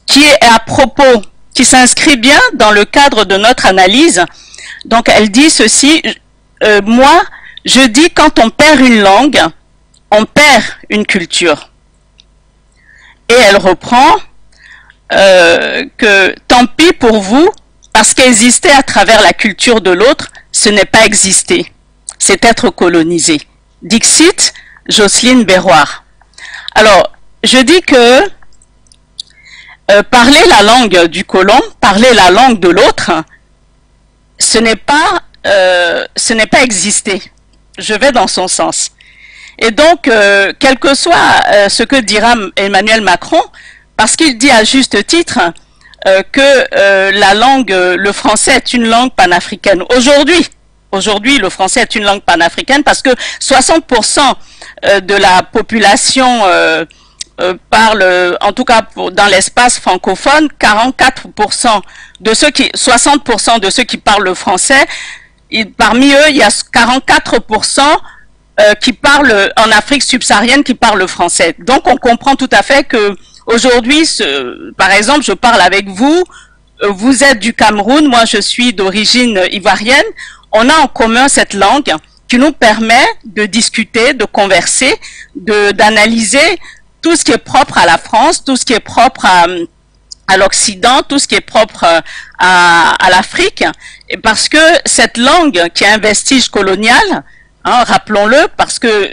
qui est à propos, qui s'inscrit bien dans le cadre de notre analyse. Donc, elle dit ceci, moi, je dis quand on perd une langue, on perd une culture. Et elle reprend que tant pis pour vous, parce qu'exister à travers la culture de l'autre, ce n'est pas exister, c'est être colonisé. Dixit, Jocelyne Berroir. Alors, je dis que parler la langue du colon, parler la langue de l'autre, ce n'est pas exister. Je vais dans son sens. Et donc, quel que soit ce que dira Emmanuel Macron, parce qu'il dit à juste titre que la langue, le français est une langue panafricaine. Aujourd'hui, le français est une langue panafricaine parce que 60% de la population parle, en tout cas dans l'espace francophone, 60% de ceux qui parlent le français, parmi eux, il y a 44% qui parlent en Afrique subsaharienne qui parlent le français. Donc, on comprend tout à fait que aujourd'hui, par exemple, je parle avec vous, vous êtes du Cameroun, moi je suis d'origine ivoirienne, on a en commun cette langue qui nous permet de discuter, de converser, d'analyser tout ce qui est propre à la France, tout ce qui est propre à l'Occident, tout ce qui est propre à l'Afrique, parce que cette langue qui est un vestige colonial, hein, rappelons-le, parce que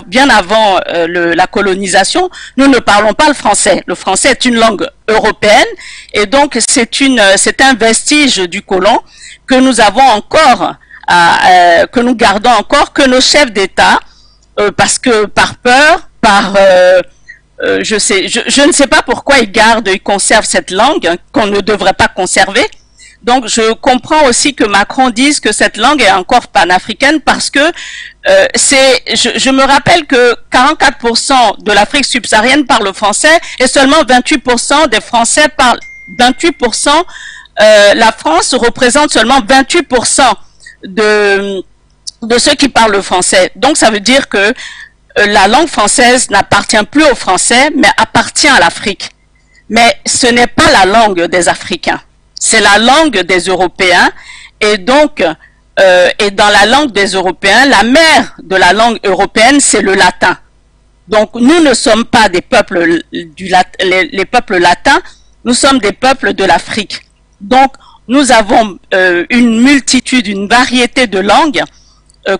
bien avant la colonisation, nous ne parlons pas le français. Le français est une langue européenne, et donc c'est un vestige du colon que nous avons encore, que nous gardons encore, que nos chefs d'État, parce que par peur, je ne sais pas pourquoi ils conservent cette langue qu'on ne devrait pas conserver. Donc, je comprends aussi que Macron dise que cette langue est encore panafricaine parce que je me rappelle que 44% de l'Afrique subsaharienne parle le français et seulement 28% des Français parlent. 28%, la France représente seulement 28% de ceux qui parlent le français. Donc, ça veut dire que la langue française n'appartient plus aux Français, mais appartient à l'Afrique. Mais ce n'est pas la langue des Africains. C'est la langue des Européens, et donc, et dans la langue des Européens, la mère de la langue européenne, c'est le latin. Donc, nous ne sommes pas des peuples, les peuples latins, nous sommes des peuples de l'Afrique. Donc, nous avons une multitude, une variété de langues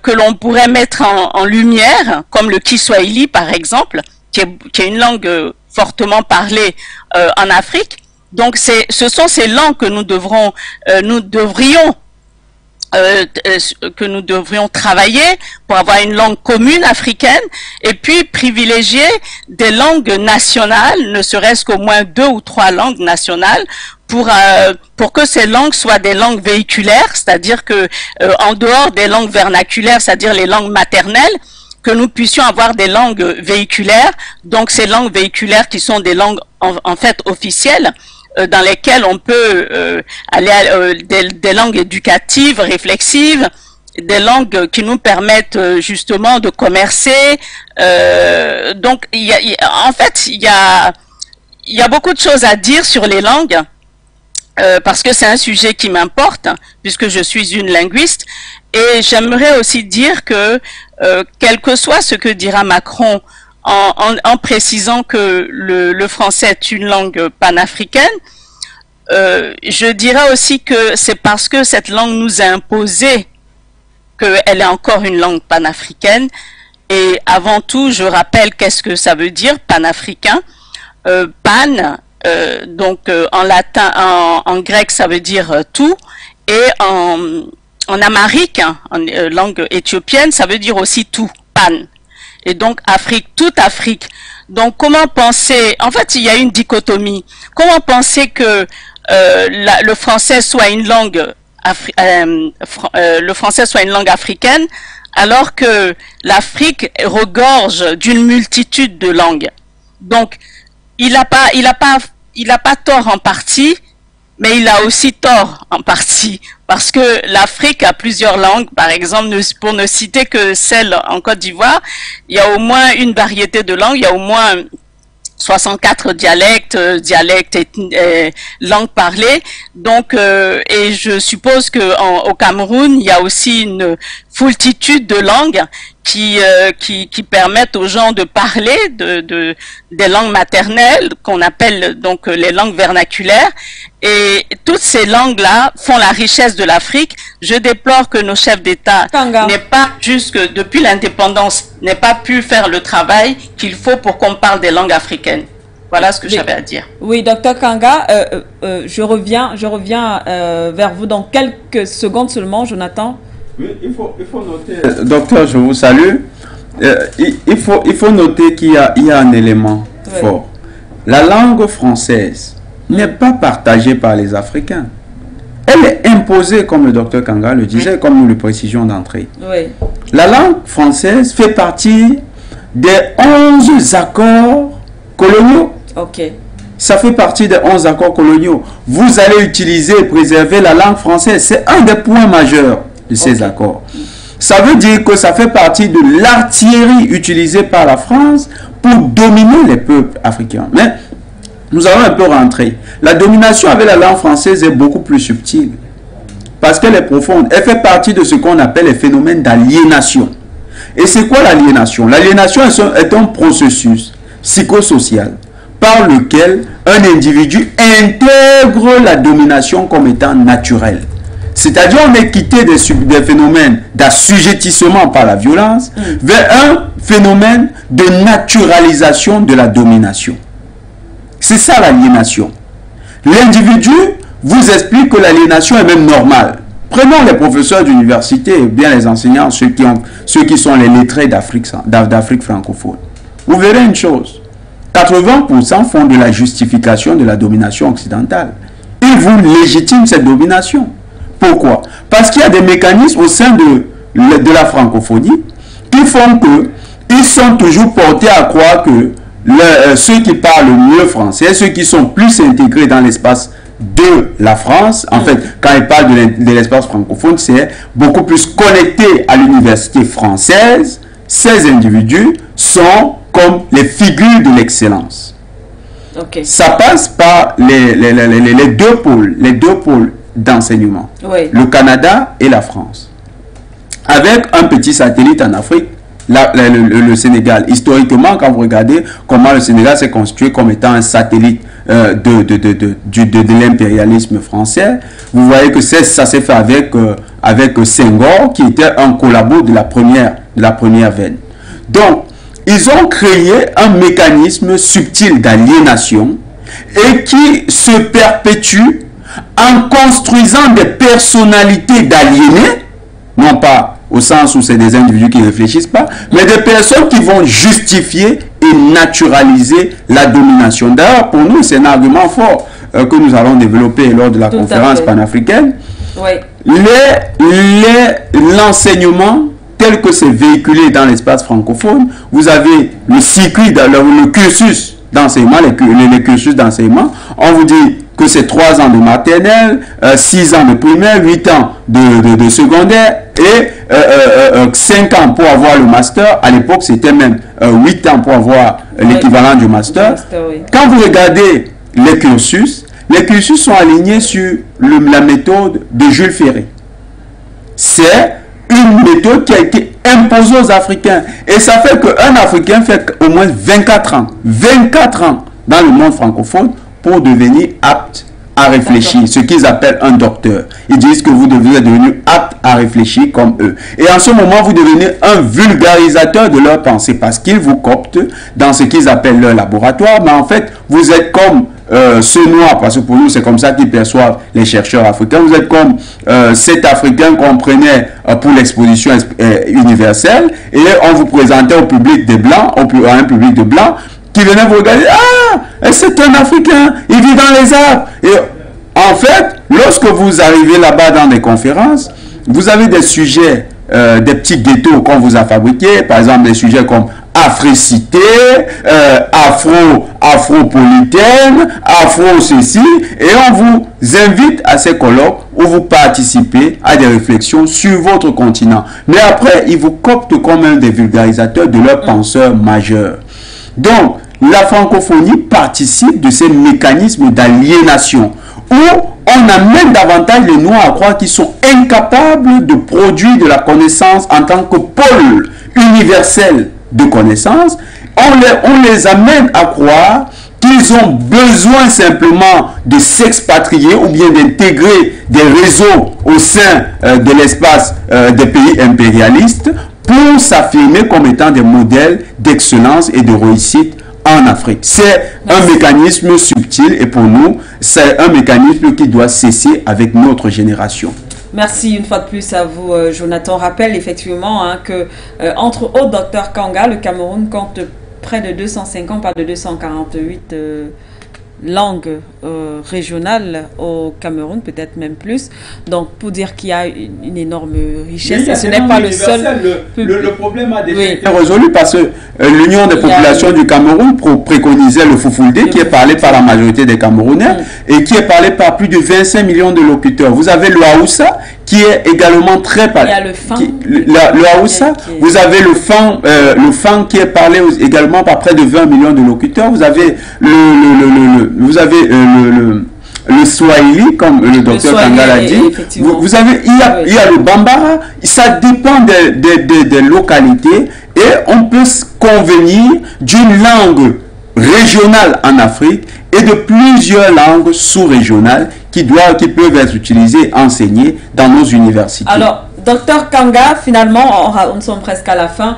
que l'on pourrait mettre en lumière, comme le Kiswahili, par exemple, qui est une langue fortement parlée en Afrique. Donc, ce sont ces langues que nous devrions que nous devrions travailler pour avoir une langue commune africaine, et puis privilégier des langues nationales, ne serait-ce qu'au moins 2 ou 3 langues nationales, pour que ces langues soient des langues véhiculaires, c'est-à-dire que en dehors des langues vernaculaires, c'est-à-dire les langues maternelles, que nous puissions avoir des langues véhiculaires, donc ces langues véhiculaires qui sont des langues en fait officielles, dans lesquelles on peut aller des langues éducatives, réflexives, des langues qui nous permettent justement de commercer. Donc, en fait, il y a beaucoup de choses à dire sur les langues, parce que c'est un sujet qui m'importe, puisque je suis une linguiste. Et j'aimerais aussi dire que, quel que soit ce que dira Macron, en précisant que le français est une langue panafricaine, je dirais aussi que c'est parce que cette langue nous a imposé qu'elle est encore une langue panafricaine. Et avant tout, je rappelle qu'est-ce que ça veut dire, panafricain. Pan, donc en latin, en grec, ça veut dire tout. Et en amharique, en langue éthiopienne, ça veut dire aussi tout, pan. Et donc Afrique, toute Afrique. Donc comment penser, en fait il y a une dichotomie, comment penser que le français soit une langue africaine alors que l'Afrique regorge d'une multitude de langues. Donc il a pas tort en partie, mais il a aussi tort en partie, parce que l'Afrique a plusieurs langues. Par exemple, pour ne citer que celle en Côte d'Ivoire, il y a au moins une variété de langues, il y a au moins 64 dialectes et langues parlées. Donc, et je suppose que au Cameroun, il y a aussi une foultitude de langues qui permettent aux gens de parler des langues maternelles qu'on appelle donc les langues vernaculaires. Et toutes ces langues-là font la richesse de l'Afrique. Je déplore que nos chefs d'État n'aient pas, jusque depuis l'indépendance, n'aient pas pu faire le travail qu'il faut pour qu'on parle des langues africaines. Voilà ce que j'avais à dire. Oui, docteur Kanga, je reviens vers vous dans quelques secondes seulement, Jonathan. Oui, il faut noter. Docteur, je vous salue. Il faut noter qu'il y a un élément fort. La langue française n'est pas partagée par les Africains. Elle est imposée, comme le docteur Kanga le disait, comme nous le précisions d'entrée. Oui. La langue française fait partie des 11 accords coloniaux. Ok. Ça fait partie des 11 accords coloniaux. Vous allez utiliser et préserver la langue française. C'est un des points majeurs de ces accords. Ça veut dire que ça fait partie de l'artillerie utilisée par la France pour dominer les peuples africains. Mais nous allons un peu rentrer. La domination avec la langue française est beaucoup plus subtile parce qu'elle est profonde. Elle fait partie de ce qu'on appelle les phénomènes d'aliénation. Et c'est quoi l'aliénation? L'aliénation est un processus psychosocial par lequel un individu intègre la domination comme étant naturelle. C'est-à-dire on est quitté des phénomènes d'assujettissement par la violence vers un phénomène de naturalisation de la domination. C'est ça l'aliénation. L'individu vous explique que l'aliénation est même normale. Prenons les professeurs d'université et bien les enseignants, ceux qui sont les lettrés d'Afrique francophone. Vous verrez une chose. 80% font de la justification de la domination occidentale. Ils vous légitiment cette domination. Pourquoi? Parce qu'il y a des mécanismes au sein de la francophonie qui font qu'ils sont toujours portés à croire que ceux qui parlent mieux français, ceux qui sont plus intégrés dans l'espace de la France, en fait, quand ils parlent de l'espace francophone, c'est beaucoup plus connecté à l'université française. Ces individus sont comme les figures de l'excellence. Okay. Ça passe par les deux pôles d'enseignement, oui. Le Canada et la France. Avec un petit satellite en Afrique, le Sénégal. Historiquement, quand vous regardez comment le Sénégal s'est constitué comme étant un satellite de l'impérialisme français, vous voyez que ça s'est fait avec Senghor, qui était un collabo de la première veine. Donc, ils ont créé un mécanisme subtil d'aliénation et qui se perpétue en construisant des personnalités d'aliénés non pas au sens où c'est des individus qui ne réfléchissent pas, mais des personnes qui vont justifier et naturaliser la domination. D'ailleurs, pour nous, c'est un argument fort que nous allons développer lors de la conférence panafricaine. Oui. L'enseignement tel que c'est véhiculé dans l'espace francophone, vous avez le circuit, le cursus d'enseignement, les cursus d'enseignement, on vous dit que c'est 3 ans de maternelle, 6 ans de primaire, 8 ans de secondaire et 5 ans pour avoir le master. À l'époque, c'était même 8 ans pour avoir l'équivalent du master. Oui. Quand vous regardez les cursus sont alignés sur la méthode de Jules Ferry. C'est une méthode qui a été imposée aux Africains. Et ça fait qu'un Africain fait au moins 24 ans dans le monde francophone pour devenir apte à réfléchir, ce qu'ils appellent un docteur. Ils disent que vous devez devenir apte à réfléchir comme eux. Et en ce moment, vous devenez un vulgarisateur de leur pensée parce qu'ils vous cooptent dans ce qu'ils appellent leur laboratoire. Mais en fait, vous êtes comme ce noir, parce que pour nous, c'est comme ça qu'ils perçoivent les chercheurs africains. Vous êtes comme cet Africain qu'on prenait pour l'exposition universelle et on vous présentait au public des Blancs, à un public de Blancs, qui venait vous regarder. Ah, c'est un Africain, il vit dans les arbres. Et en fait, lorsque vous arrivez là-bas dans des conférences, vous avez des sujets, des petits ghettos qu'on vous a fabriqués, par exemple des sujets comme africité, afropolitaine, afro-ceci, et on vous invite à ces colloques où vous participez à des réflexions sur votre continent. Mais après, ils vous cooptent comme un des vulgarisateurs de leurs penseurs majeurs. Donc, la francophonie participe de ces mécanismes d'aliénation où on amène davantage les Noirs à croire qu'ils sont incapables de produire de la connaissance en tant que pôle universel de connaissance. On les amène à croire qu'ils ont besoin simplement de s'expatrier ou bien d'intégrer des réseaux au sein de l'espace des pays impérialistes pour s'affirmer comme étant des modèles d'excellence et de réussite en Afrique. C'est un mécanisme subtil et pour nous, c'est un mécanisme qui doit cesser avec notre génération. Merci une fois de plus à vous, Jonathan. On rappelle effectivement que, entre autres, Dr Kanga, le Cameroun compte près de 250, pas de 248 langues régionales au Cameroun, peut-être même plus. Donc, pour dire qu'il y a une énorme richesse, et ce n'est pas le seul. Le problème a déjà été résolu parce que l'Union des populations du Cameroun préconisait le Fufulde, qui est parlé par la majorité des Camerounais et qui est parlé par plus de 25 millions de locuteurs. Vous avez le Haoussa, qui est également très parlé. Le Haoussa, vous avez le Fang qui est parlé également par près de 20 millions de locuteurs. Vous avez le Swahili, comme le docteur Kanga l'a dit. Vous avez, il y a le Bambara. Ça dépend des localités et on peut convenir d'une langue régionale en Afrique et de plusieurs langues sous-régionales qui peuvent être utilisées, enseignées dans nos universités. Alors, docteur Kanga, finalement, nous sommes presque à la fin.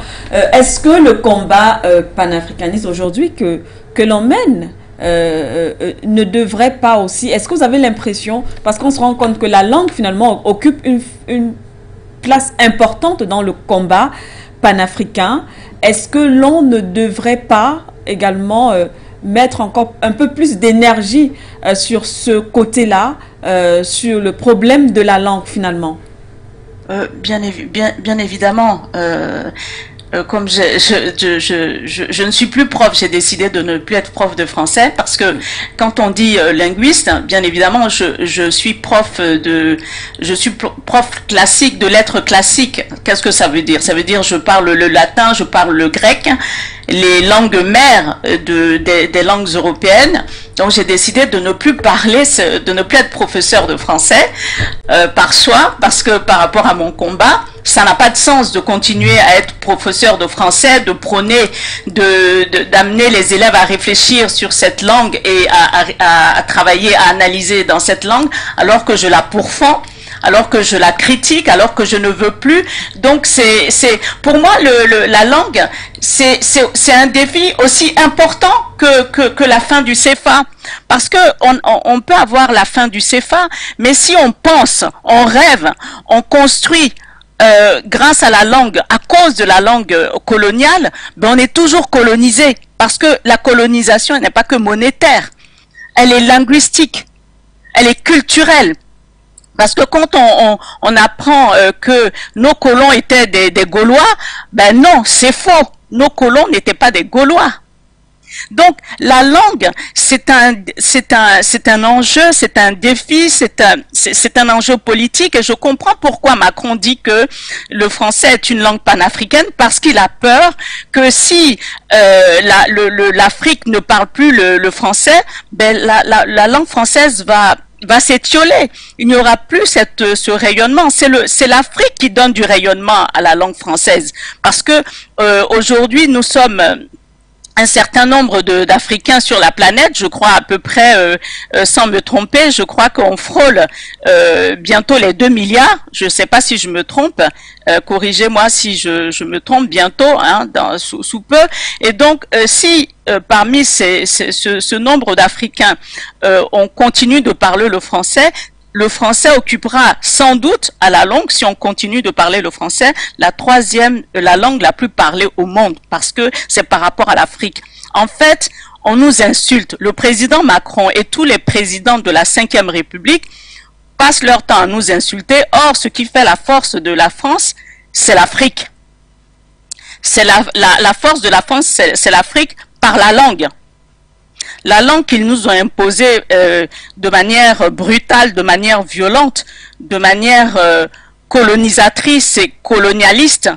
Est-ce que le combat panafricaniste aujourd'hui que l'on mène ne devrait pas aussi... Est-ce que vous avez l'impression, parce qu'on se rend compte que la langue finalement occupe une place importante dans le combat panafricain, est-ce que l'on ne devrait pas également mettre encore un peu plus d'énergie sur ce côté-là, sur le problème de la langue finalement? Bien évidemment. Comme je ne suis plus prof, j'ai décidé de ne plus être prof de français parce que quand on dit linguiste, bien évidemment, je suis prof classique de lettres classiques. Qu'est-ce que ça veut dire? Ça veut dire je parle le latin, je parle le grec, les langues mères des langues européennes. Donc j'ai décidé de ne plus être professeur de français par choix, parce que par rapport à mon combat, ça n'a pas de sens de continuer à être professeur de français, de prôner, d'amener les élèves à réfléchir sur cette langue et à travailler, à analyser dans cette langue, alors que je la pourfends, alors que je la critique, alors que je ne veux plus. Donc pour moi la langue, c'est un défi aussi important que la fin du CFA, parce que on peut avoir la fin du CFA, mais si on pense, on rêve, on construit grâce à la langue, à cause de la langue coloniale, ben on est toujours colonisé. Parce que la colonisation n'est pas que monétaire, elle est linguistique, elle est culturelle. Parce que quand on apprend que nos colons étaient des Gaulois, ben non, c'est faux. Nos colons n'étaient pas des Gaulois. Donc la langue, c'est un enjeu, c'est un défi, c'est un enjeu politique, et je comprends pourquoi Macron dit que le français est une langue panafricaine, parce qu'il a peur que si l'Afrique ne parle plus le français, ben la langue française va s'étioler. Il n'y aura plus ce rayonnement. C'est l'Afrique qui donne du rayonnement à la langue française, parce que aujourd'hui nous sommes un certain nombre d'Africains sur la planète, je crois à peu près, sans me tromper, je crois qu'on frôle bientôt les 2 milliards, je ne sais pas si je me trompe, corrigez-moi si je me trompe bientôt, hein, sous peu, et donc si parmi ce nombre d'Africains, on continue de parler le français occupera sans doute à la longue, si on continue de parler le français, la langue la plus parlée au monde, parce que c'est par rapport à l'Afrique. En fait, on nous insulte. Le président Macron et tous les présidents de la Ve République passent leur temps à nous insulter. Or, ce qui fait la force de la France, c'est l'Afrique. C'est la force de la France, c'est l'Afrique par la langue. La langue qu'ils nous ont imposée de manière brutale, de manière violente, de manière colonisatrice et colonialiste,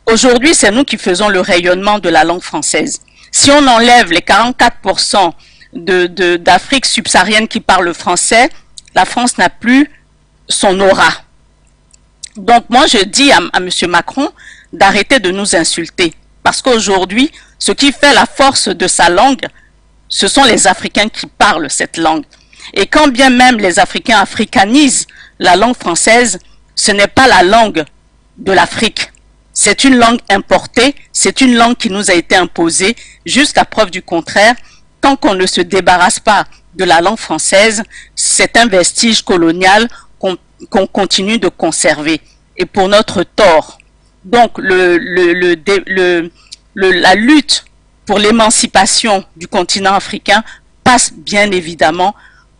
aujourd'hui, c'est nous qui faisons le rayonnement de la langue française. Si on enlève les 44% d'Afrique subsaharienne qui parlent le français, la France n'a plus son aura. Donc moi, je dis à M. Macron d'arrêter de nous insulter. Parce qu'aujourd'hui, ce qui fait la force de sa langue, ce sont les Africains qui parlent cette langue. Et quand bien même les Africains africanisent la langue française, ce n'est pas la langue de l'Afrique. C'est une langue importée, c'est une langue qui nous a été imposée. Jusqu'à preuve du contraire, tant qu'on ne se débarrasse pas de la langue française, c'est un vestige colonial qu'on continue de conserver. Et pour notre tort. Donc la lutte pour l'émancipation du continent africain passe bien évidemment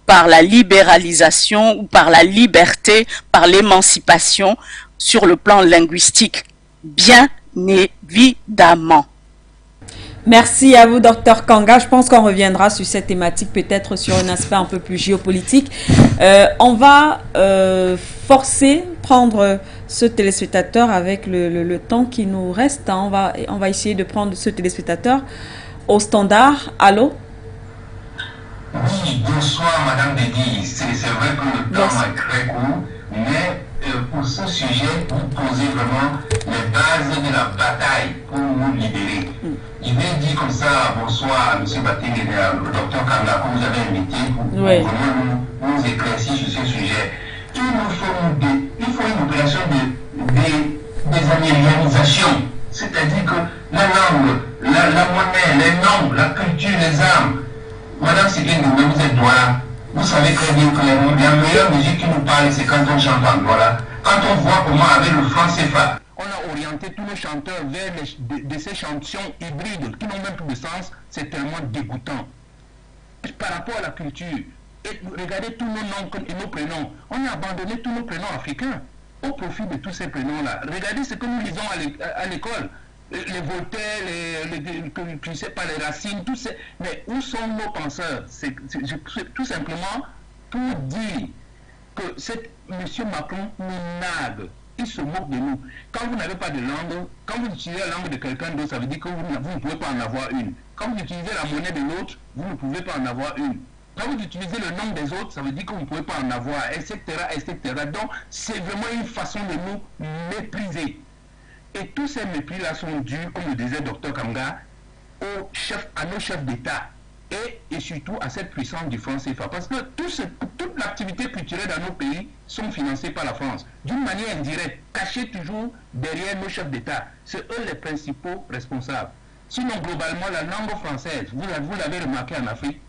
par la libéralisation ou par la liberté, par l'émancipation sur le plan linguistique. Bien évidemment. Merci à vous, Dr Kanga. Je pense qu'on reviendra sur cette thématique, peut-être sur un aspect un peu plus géopolitique. On va prendre ce téléspectateur avec le temps qui nous reste. On va essayer de prendre ce téléspectateur au standard. Allô? Oui, bonsoir Madame Dedi. C'est vrai que le temps est très court, mais pour ce sujet, vous posez vraiment les bases de la bataille pour nous libérer. Je vais dire comme ça, bonsoir à M. Bating et au Dr Kanga que vous avez invité pour vraiment nous éclaircir sur ce sujet. Il faut une opération de désamérialisation, c'est-à-dire que la langue, la monnaie, les noms, la culture, les armes. Madame Séguène, vous êtes Douala. Vous savez très bien que la meilleure musique qui nous parle, c'est quand on chante en Douala. Quand on voit comment avec le franc CFA, on a orienté tous nos chanteurs vers ces chansons hybrides qui n'ont même plus de sens, c'est tellement dégoûtant. Par rapport à la culture, et regardez tous nos noms et nos prénoms, on a abandonné tous nos prénoms africains au profit de tous ces prénoms-là. Regardez ce que nous lisons à l'école. Les Voltaire, je sais pas, les Racines, tous ces... Mais où sont nos penseurs? C'est tout simplement pour dire que M. Macron nous nargue. Il se moque de nous. Quand vous n'avez pas de langue, quand vous utilisez la langue de quelqu'un d'autre, ça veut dire que vous ne pouvez pas en avoir une. Quand vous utilisez la monnaie de l'autre, vous ne pouvez pas en avoir une. Quand vous utilisez le nom des autres, ça veut dire que vous ne pouvez pas en avoir, etc., etc. Donc, c'est vraiment une façon de nous mépriser. Et tous ces mépris-là sont dus, comme le disait Dr Kanga, à nos chefs d'État et surtout à cette puissance du franc CFA. Parce que toute l'activité culturelle dans nos pays sont financées par la France, d'une manière indirecte, cachée toujours derrière nos chefs d'État. C'est eux les principaux responsables. Sinon, globalement, la langue française, vous l'avez remarqué en Afrique,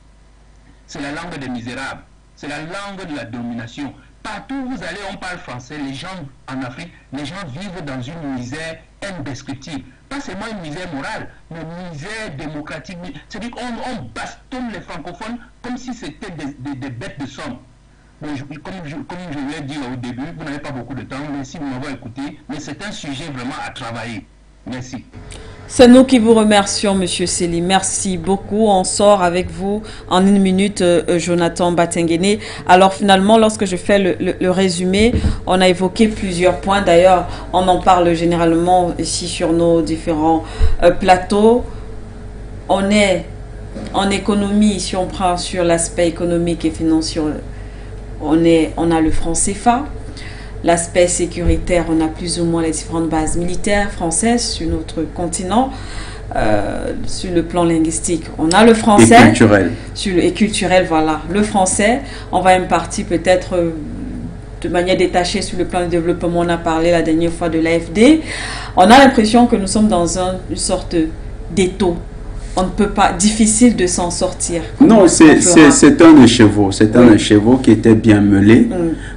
c'est la langue des misérables, c'est la langue de la domination. Partout où vous allez, on parle français. Les gens en Afrique, les gens vivent dans une misère indescriptible. Pas seulement une misère morale, mais une misère démocratique. C'est-à-dire qu'on bastonne les francophones comme si c'était des bêtes de somme. Bon, comme je l'ai dit au début, vous n'avez pas beaucoup de temps. Merci de m'avoir écouté. Mais c'est un sujet vraiment à travailler. Merci. C'est nous qui vous remercions, Monsieur Sely. Merci beaucoup. On sort avec vous en une minute, Jonathan Batenguene. Alors finalement, lorsque je fais le résumé, on a évoqué plusieurs points. D'ailleurs, on en parle généralement ici sur nos différents plateaux. On est en économie, si on prend sur l'aspect économique et financier, on a le franc CFA. L'aspect sécuritaire, on a plus ou moins les différentes bases militaires françaises sur notre continent. Sur le plan linguistique, on a le français. Et culturel. Et culturel, voilà. Le français, on va une partie peut-être de manière détachée sur le plan du développement. On a parlé la dernière fois de l'AFD. On a l'impression que nous sommes dans une sorte d'étau. On ne peut pas, difficile de s'en sortir. Non, c'est un écheveau. C'est un écheveau qui était bien mêlé.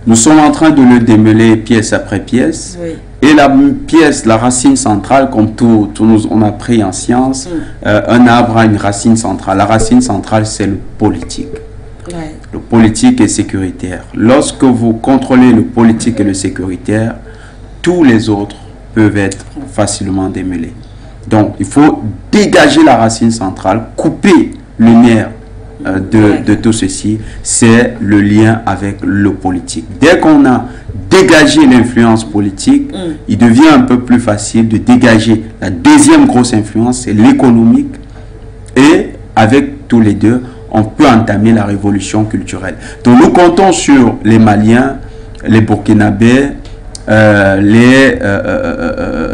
Nous sommes en train de le démêler pièce après pièce. Oui. Et la pièce, la racine centrale, comme tout on a pris en science, un arbre a une racine centrale. La racine centrale, c'est le politique. Ouais. Le politique et sécuritaire. Lorsque vous contrôlez le politique et le sécuritaire, tous les autres peuvent être facilement démêlés. Donc, il faut dégager la racine centrale, couper le nerf de tout ceci, c'est le lien avec le politique. Dès qu'on a dégagé l'influence politique, il devient un peu plus facile de dégager la deuxième grosse influence, c'est l'économique. Et avec tous les deux, on peut entamer la révolution culturelle. Donc, nous comptons sur les Maliens, les Burkinabés, les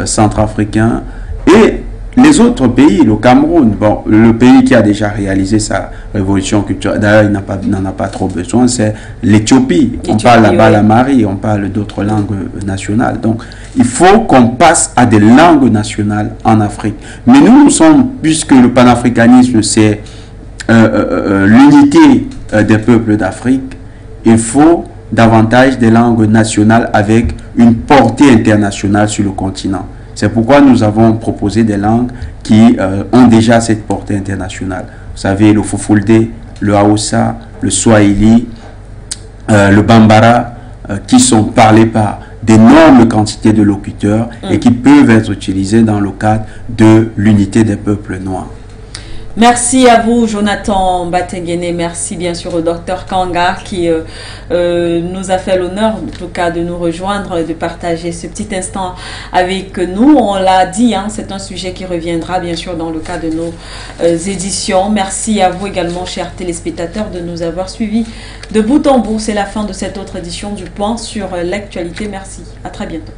Centrafricains, et les autres pays, le Cameroun, bon, le pays qui a déjà réalisé sa révolution culturelle, d'ailleurs il n'en a pas trop besoin, c'est l'Éthiopie. On parle là-bas la Mali, on parle d'autres langues nationales. Donc il faut qu'on passe à des langues nationales en Afrique. Mais nous sommes, puisque le panafricanisme c'est l'unité des peuples d'Afrique, il faut davantage des langues nationales avec une portée internationale sur le continent. C'est pourquoi nous avons proposé des langues qui ont déjà cette portée internationale. Vous savez, le Fufulde, le Hausa, le Swahili, le Bambara, qui sont parlés par d'énormes quantités de locuteurs et qui peuvent être utilisés dans le cadre de l'unité des peuples noirs. Merci à vous, Jonathan Batenguene. Merci bien sûr au docteur Kanga qui nous a fait l'honneur, en tout cas, de nous rejoindre et de partager ce petit instant avec nous. On l'a dit, hein, c'est un sujet qui reviendra bien sûr dans le cadre de nos éditions. Merci à vous également, chers téléspectateurs, de nous avoir suivis de bout en bout. C'est la fin de cette autre édition du Point sur l'actualité. Merci. À très bientôt.